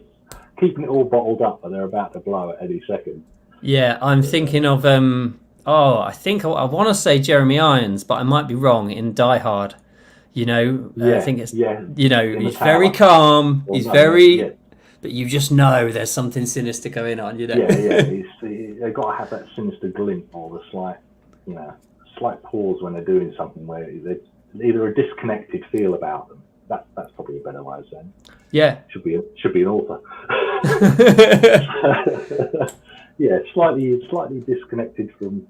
keeping it all bottled up, and they're about to blow at any second. Yeah, I'm thinking of I think I want to say Jeremy Irons, but I might be wrong. In Die Hard, I think it's he's very calm. He's very, but you just know there's something sinister going on. They've got to have that sinister glint or the slight, slight pause when they're doing something where they either a disconnected feel about them. That's probably a better way of saying it. Yeah. Should be an author. Yeah, slightly disconnected from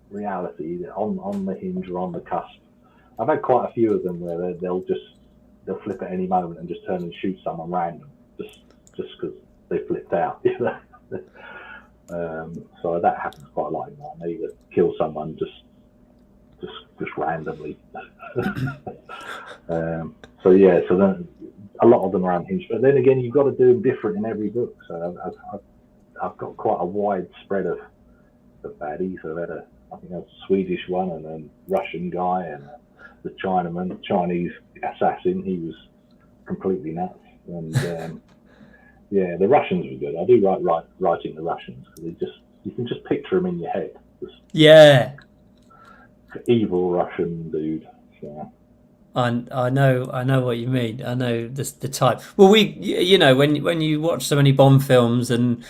reality, on the hinge or on the cusp. I've had quite a few of them where they'll flip at any moment and just turn and shoot someone random, just because they flipped out. So that happens quite a lot in that. They either kill someone just randomly. So then a lot of them are unhinged. But then again, you've got to do them different in every book. So I've got quite a wide spread of baddies. I've had I think a Swedish one, and a Russian guy, and the Chinaman, Chinese assassin. He was completely nuts. And the Russians were good. I do writing the Russians because you can just picture them in your head. Evil Russian dude. Yeah. I know what you mean. I know the type. Well, when you watch so many Bond films and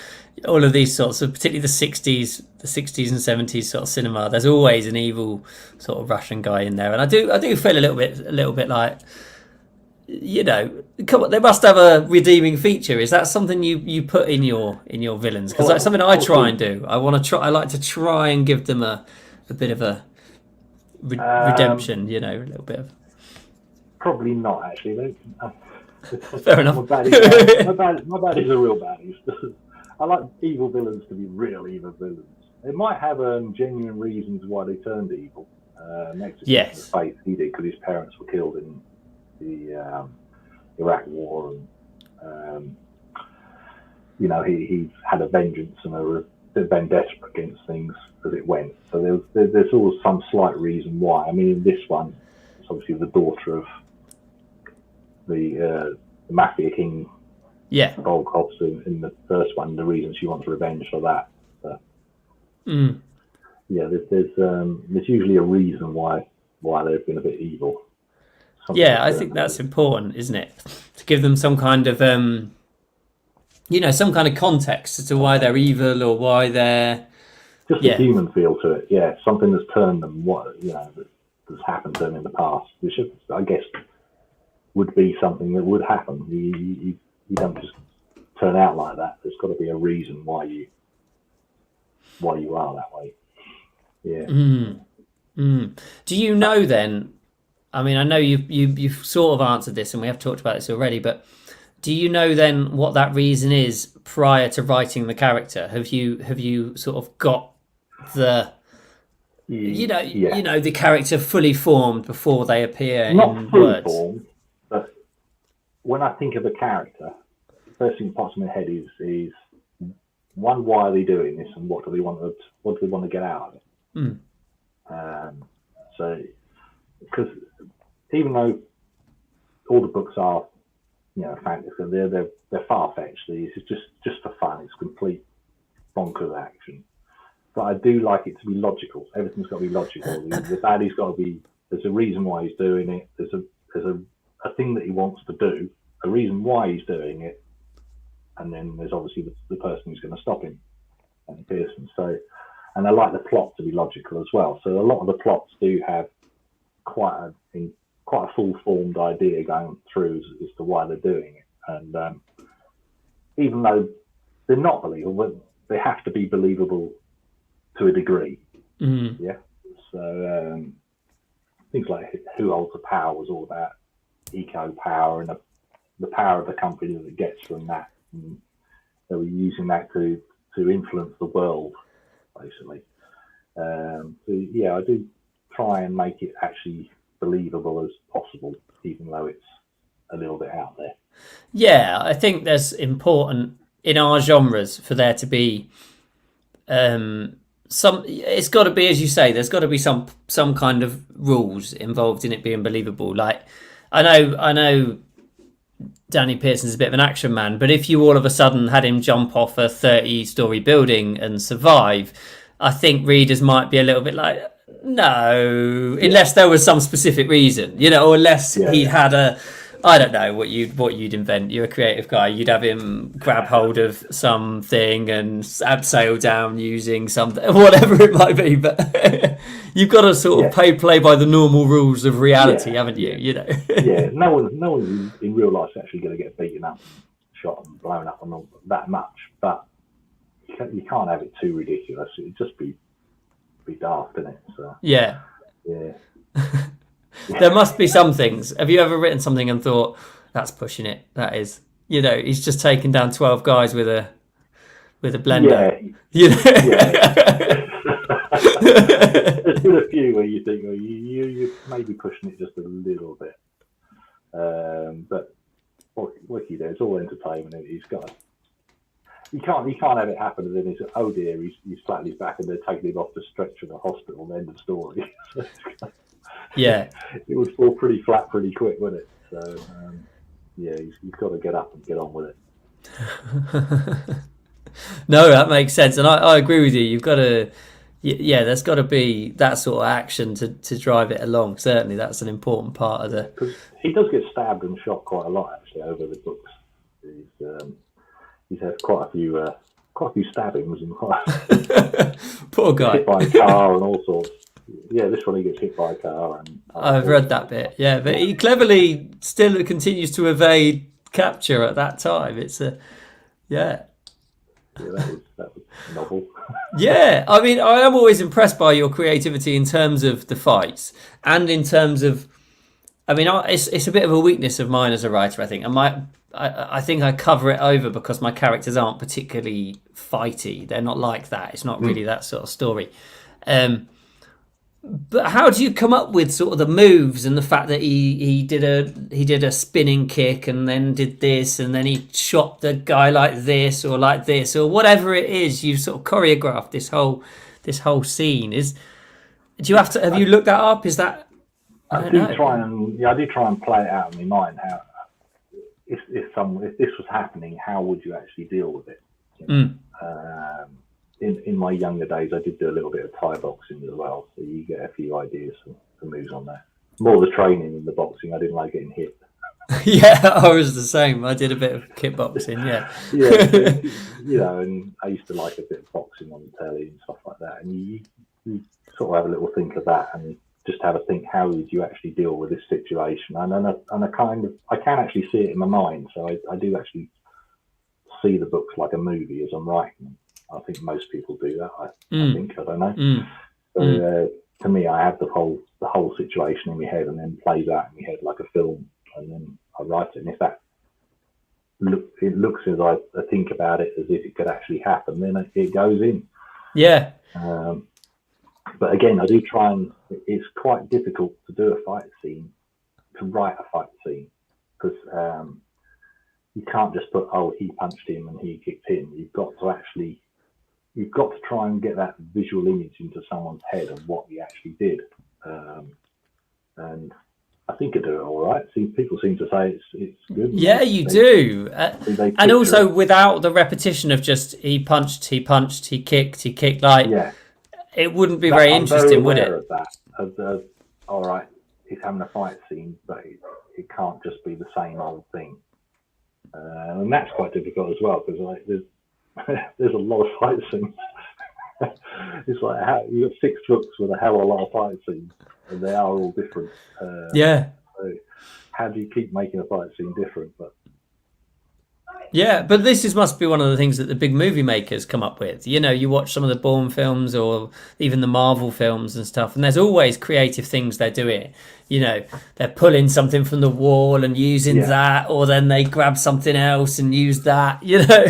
all of these sorts of, particularly the 60s and 70s sort of cinema, there's always an evil sort of Russian guy in there, and I do feel a little bit like, come on, they must have a redeeming feature. Is that something you put in your villains? Because that's something I try and do. I like to try and give them a bit of a redemption. A little bit of. Probably not, actually. Fair enough. My baddies are real baddies. I like evil villains to be real evil villains. They might have genuine reasons why they turned evil. Yes. The faith he did because his parents were killed in the Iraq War, and he had a vengeance and a vendetta against things as it went. So there's always some slight reason why. I mean, in this one, it's obviously the daughter of the Mafia king, Volkov. In the first one, the reason she wants revenge for that. So, there's usually a reason why they've been a bit evil. I think that's important, isn't it? To give them some kind of some kind of context as to why they're evil or why they're just a human feel to it. Yeah, something that's turned them that's happened to them in the past, which I guess would be something that would happen. You don't just turn out like that. There's got to be a reason why you are that way. Yeah. Do you know then? I mean, I know you've sort of answered this, and we have talked about this already. But do you know then what that reason is prior to writing the character? Have you sort of got the the character fully formed before they appear Not in fully words? Formed, but when I think of a character, the first thing that pops in my head is one, why are they doing this, and what do they want to get out of it? So, because even though all the books are fantasy, they're far-fetched. It's just for fun. It's complete bonkers action. But I do like it to be logical. Everything's got to be logical. The baddie's got to be. There's a reason why he's doing it. There's a thing that he wants to do. A reason why he's doing it, and then there's obviously the person who's going to stop him, Danny Pearson. So, and I like the plot to be logical as well. So a lot of the plots do have quite a full-formed idea going through as to why they're doing it. And even though they're not believable, they have to be believable to a degree. Yeah. So things like Who Holds the Power was all about eco power and the power of the company that it gets from that. And they were using that to influence the world, basically. So I do try and make it actually believable as possible, even though it's a little bit out there. Yeah, I think that's important in our genres for there to be it's got to be, as you say, there's got to be some kind of rules involved in it being believable. Like I know Danny Pearson's a bit of an action man, but if you all of a sudden had him jump off a 30-story building and survive, I think readers might be a little bit like, no, unless there was some specific reason, or unless he had a I don't know what you'd invent. You're a creative guy. You'd have him grab hold of something and sail down using something, whatever it might be. But you've got to sort of play by the normal rules of reality, haven't you? You know. Yeah. No one in real life is actually going to get beaten up, shot, and blown up on that much. But you can't have it too ridiculous. It'd just be daft, isn't it? So, yeah. Yeah. There must be some things. Have you ever written something and thought, that's pushing it? That is, you know, he's just taken down 12 guys with a blender. Yeah. You know? There's been a few where you think, well, you may be pushing it just a little bit. But what you do, it's all entertainment. You can't have it happen and then it's, oh dear, he's flat on his back and they're taking him off the stretcher to the hospital, end of story. Yeah. It would fall pretty flat pretty quick, wouldn't it? So, he's got to get up and get on with it. No, that makes sense. And I agree with you. You've got to, there's got to be that sort of action to drive it along. Certainly, that's an important part of the... Because he does get stabbed and shot quite a lot, actually, over the books. He's had quite a few stabbings and Poor guy. Hit by a car and all sorts. Yeah, this one he gets hit by a car. And I've read that bit. Yeah, but he cleverly still continues to evade capture at that time. It's that was novel. Yeah, I mean, I am always impressed by your creativity in terms of the fights and in terms of, I mean, it's a bit of a weakness of mine as a writer, I think. And I think I cover it over because my characters aren't particularly fighty. They're not like that. It's not really that sort of story. But how do you come up with sort of the moves and the fact that he did a spinning kick and then did this and then he shot the guy like this or whatever it is? You sort of choreographed this whole scene. Have you looked that up? Is that I do try and play it out in my mind. How if this was happening, how would you actually deal with it? You know? In my younger days, I did do a little bit of Thai boxing as well, so you get a few ideas for moves on there. More the training than the boxing. I didn't like getting hit. Yeah, I was the same. I did a bit of kickboxing, yeah. Yeah, and I used to like a bit of boxing on the telly and stuff like that. And you sort of have a little think of that and just have a think, how would you actually deal with this situation? And I can actually see it in my mind, so I do actually see the books like a movie as I'm writing them. I think most people do that. I don't know. So to me, I have the whole situation in my head, and then plays out in my head like a film, and then I write it. And if it looks as I think about it as if it could actually happen, then it goes in. Yeah. But again, I do try and. It's quite difficult to do a fight scene, to write a fight scene, because you can't just put, oh, he punched him and he kicked him. You've got to try and get that visual image into someone's head of what he actually did. And I think I do it all right. See, people seem to say it's good. Yeah, you do. And also without the repetition of just he punched, he kicked, like, it wouldn't be very interesting, would it? Of that. All right, he's having a fight scene, but it can't just be the same old thing. And that's quite difficult as well, because there's a lot of fight scenes. It's like you've got 6 books with a hell of a lot of fight scenes, and they are all different. So how do you keep making a fight scene different? But this must be one of the things that the big movie makers come up with. You know, you watch some of the Bourne films or even the Marvel films and stuff, and there's always creative things they're doing. You know, they're pulling something from the wall and using that, or then they grab something else and use that, you know.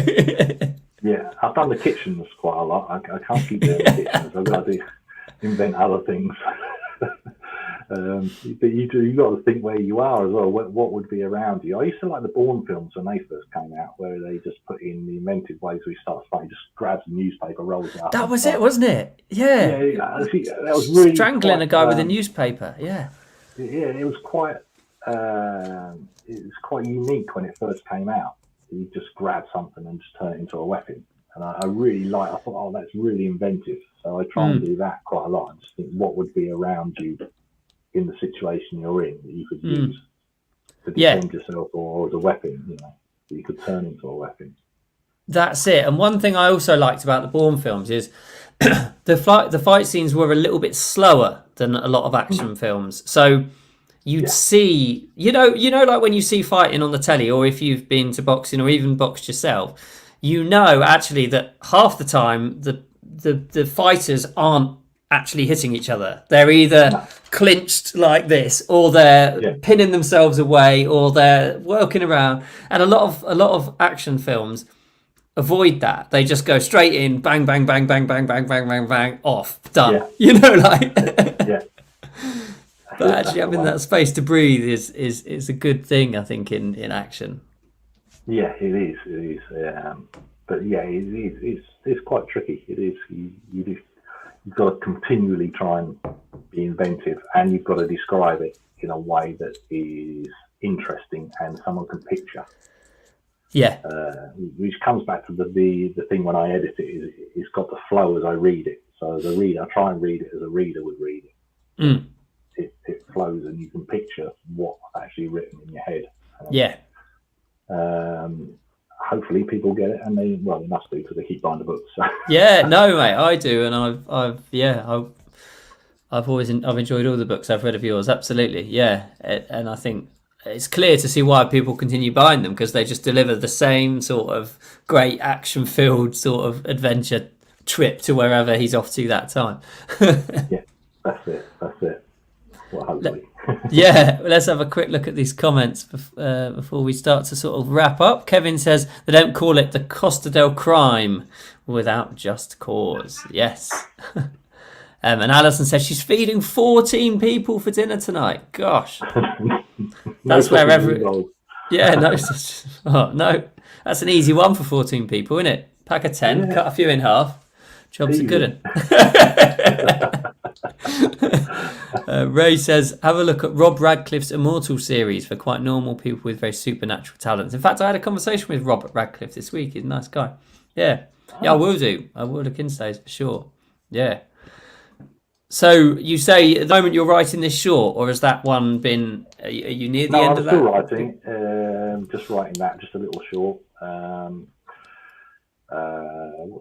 Yeah, I've done the kitchens quite a lot. I can't keep doing the kitchens. I've got to invent other things. But you've got to think where you are as well. What would be around you? I used to like the Bourne films when they first came out, where they just put in the inventive ways we start fighting, just grabs the newspaper, rolls it up. That was it, wasn't it? Yeah. That was really strangling a guy with a newspaper. Yeah. Yeah, it was quite unique when it first came out. You just grab something and just turn it into a weapon. And I thought, oh, that's really inventive. So I try and do that quite a lot and just think what would be around you in the situation you're in that you could use. to defend yourself or as a weapon, you know, that you could turn into a weapon. That's it. And one thing I also liked about the Bourne films is the fight scenes were a little bit slower than a lot of action films. So you'd see, you know, like when you see fighting on the telly, or if you've been to boxing or even boxed yourself, you know actually that half the time the fighters aren't actually hitting each other. They're either clinched like this, or they're pinning themselves away, or they're working around. And a lot of action films avoid that. They just go straight in, bang, bang, bang, bang, bang, bang, bang, bang, bang, off, done. Yeah. You know, like. But actually having that space to breathe is a good thing, I think, in action. Yeah, it is. But yeah, it's quite tricky. It is. You've got to continually try and be inventive, and you've got to describe it in a way that is interesting and someone can picture. Yeah. Which comes back to the thing when I edit it, is it's got to flow as I read it. So as a reader, I try and read it as a reader would read it. Mm. It flows and you can picture what's actually written in your head. Yeah. Hopefully people get it, and they must do, because they keep buying the books. So. Yeah, no, mate, I do, and I've enjoyed all the books I've read of yours. Absolutely, yeah, and I think it's clear to see why people continue buying them, because they just deliver the same sort of great action-filled sort of adventure trip to wherever he's off to that time. Yeah, that's it. Well, hopefully. Yeah, let's have a quick look at these comments before we start to sort of wrap up. Kevin says they don't call it the Costa del Crime without just cause. Yes. And Alison says she's feeding 14 people for dinner tonight. Gosh. That's where Yeah, no. No. That's an easy one for 14 people, isn't it? Pack of 10, cut a few in half. Job's a good one. Ray says, have a look at Rob Radcliffe's Immortal series for quite normal people with very supernatural talents. In fact, I had a conversation with Robert Radcliffe this week. He's a nice guy. Yeah, I will do. I will look into those for sure. Yeah. So you say at the moment you're writing this short, or has that one been? Are you near the end of that? No, I'm still writing. Just writing that, just a little short. What's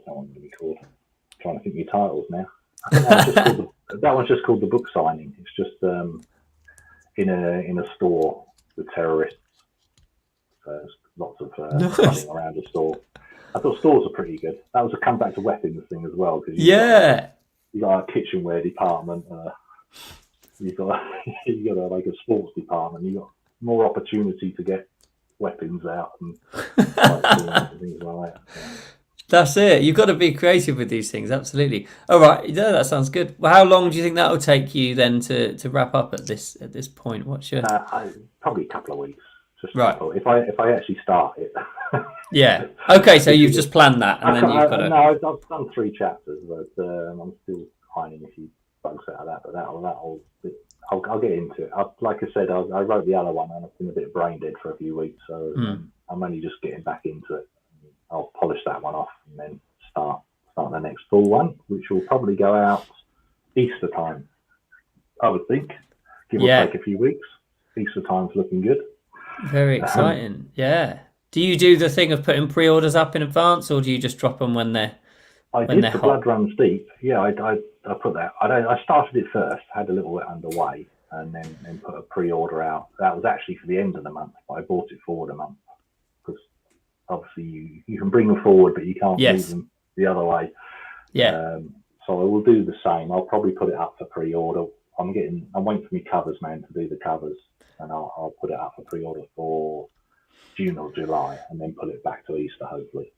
that one going to be called? I'm trying to think of your titles now. That one's just called The Book Signing. It's just in a store with terrorists. There's lots of running around the store. I thought stores are pretty good. That was a comeback to weapons thing as well. You got a kitchenware department. You've got like a sports department. You got more opportunity to get weapons out and things like that. Yeah. That's it. You've got to be creative with these things. Absolutely. All right. Yeah, that sounds good. Well, how long do you think that will take you then to wrap up at this point? What's your probably a couple of weeks. Just right. If I actually start it. Yeah. Okay. So you've just planned that, and then you've got to. No, I've done 3 chapters, but I'm still finding a few bugs out of that. But I'll get into it. Like I said, I wrote the other one, and I've been a bit brain dead for a few weeks, so I'm only just getting back into it. I'll polish that one off and then start the next full one, which will probably go out Easter time, I would think. Give or take a few weeks. Easter time's looking good. Very exciting. Yeah. Do you do the thing of putting pre-orders up in advance, or do you just drop them when they're I did the Blood Runs Deep. Yeah, I put that. I started it first, had a little bit underway, and then put a pre-order out. That was actually for the end of the month, but I brought it forward a month. Obviously, you can bring them forward, but you can't move them the other way. Yeah. So I will do the same. I'll probably put it up for pre-order. I'm waiting for my covers man to do the covers, and I'll put it up for pre-order for June or July, and then put it back to Easter, hopefully.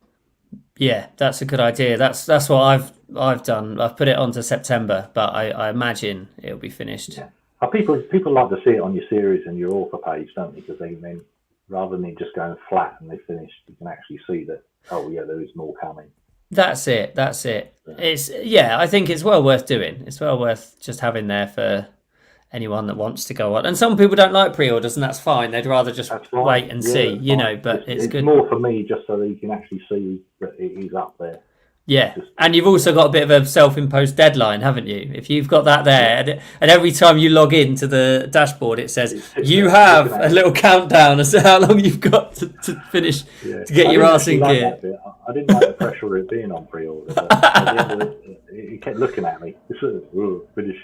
Yeah, that's a good idea. That's what I've done. I've put it on to September, but I imagine it'll be finished. Yeah. People like to see it on your series and your author page, don't they? Because then, rather than it just going flat and they finished, you can actually see that, there is more coming. That's it. I think it's well worth doing. It's well worth just having there for anyone that wants to go on. And some people don't like pre-orders, and that's fine. They'd rather just wait and see, but it's good. More for me just so that you can actually see that it is up there. Yeah, and you've also got a bit of a self-imposed deadline, haven't you? If you've got that there, and every time you log into the dashboard, it says you have a little countdown as to how long you've got to finish to get your arse in gear. I didn't like the pressure of it being on pre-order. But he kept looking at me. Finish.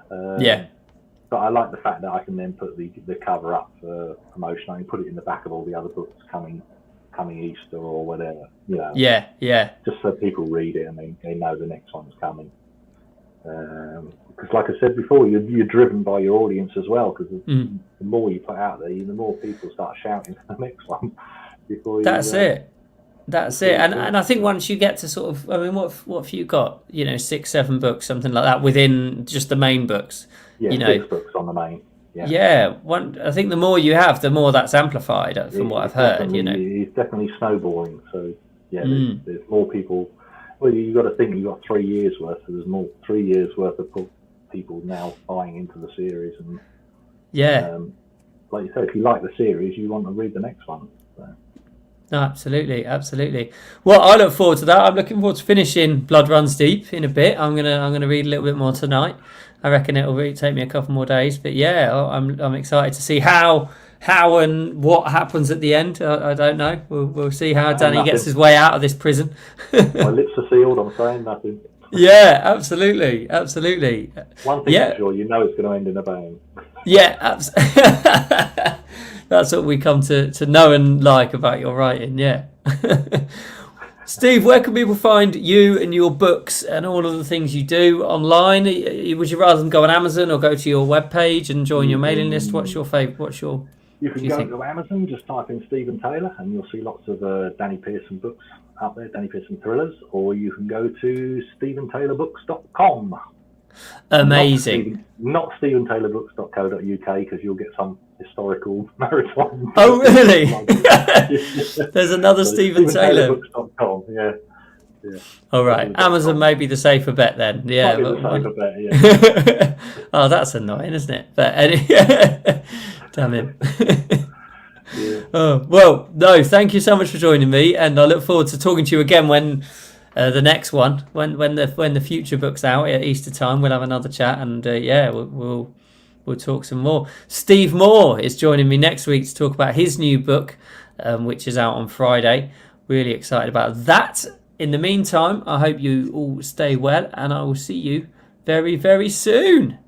But I like the fact that I can then put the cover up for promotion. I can put it in the back of all the other books coming Easter or whatever. Yeah. Just so people read it and they know the next one's coming. Because, like I said before, you're driven by your audience as well. Because the more you put out there, the more people start shouting for the next one. That's it. And I think once you get to sort of, I mean, what have you got? 6-7 books, something like that, within just the main books. Yeah, 6 books on the main. I think the more you have, the more that's amplified, from what I've heard. It's definitely snowballing. So there's more people. Well, you've got to think you've got 3 years worth. So there's more 3 years worth of people now buying into the series, and like you said, if you like the series, you want to read the next one. So. No, absolutely. Well, I look forward to that. I'm looking forward to finishing Blood Runs Deep in a bit. I'm gonna read a little bit more tonight. I reckon it'll really take me a couple more days, but I'm excited to see how and what happens at the end. I don't know. We'll see how Danny gets his way out of this prison. My lips are sealed. I'm saying nothing. Yeah, absolutely. One thing for sure, it's going to end in a bang. Yeah, that's what we come to know and like about your writing. Yeah. Steve, where can people find you and your books and all of the things you do online? Would you rather than go on Amazon or go to your webpage and join your mailing list? What's your favourite? You can go to Amazon, just type in Stephen Taylor, and you'll see lots of Danny Pearson books out there, Danny Pearson Thrillers, or you can go to StephenTaylorBooks.com. Amazing. Not StephenTaylorBooks.co.uk, because you'll get some historical maritime. Oh, really? There's another Stephen Taylor. StephenTaylorBooks.com, yeah. All right. Amazon may be the safer bet then. Yeah. Safer bet, yeah. Oh, that's annoying, isn't it? But anyway, damn it. Yeah. Oh, well, no, thank you so much for joining me, and I look forward to talking to you again when the next one, when the future book's out at Easter time. We'll have another chat, and we'll talk some more. Steve Moore is joining me next week to talk about his new book, which is out on Friday. Really excited about that. In the meantime, I hope you all stay well, and I will see you very, very soon.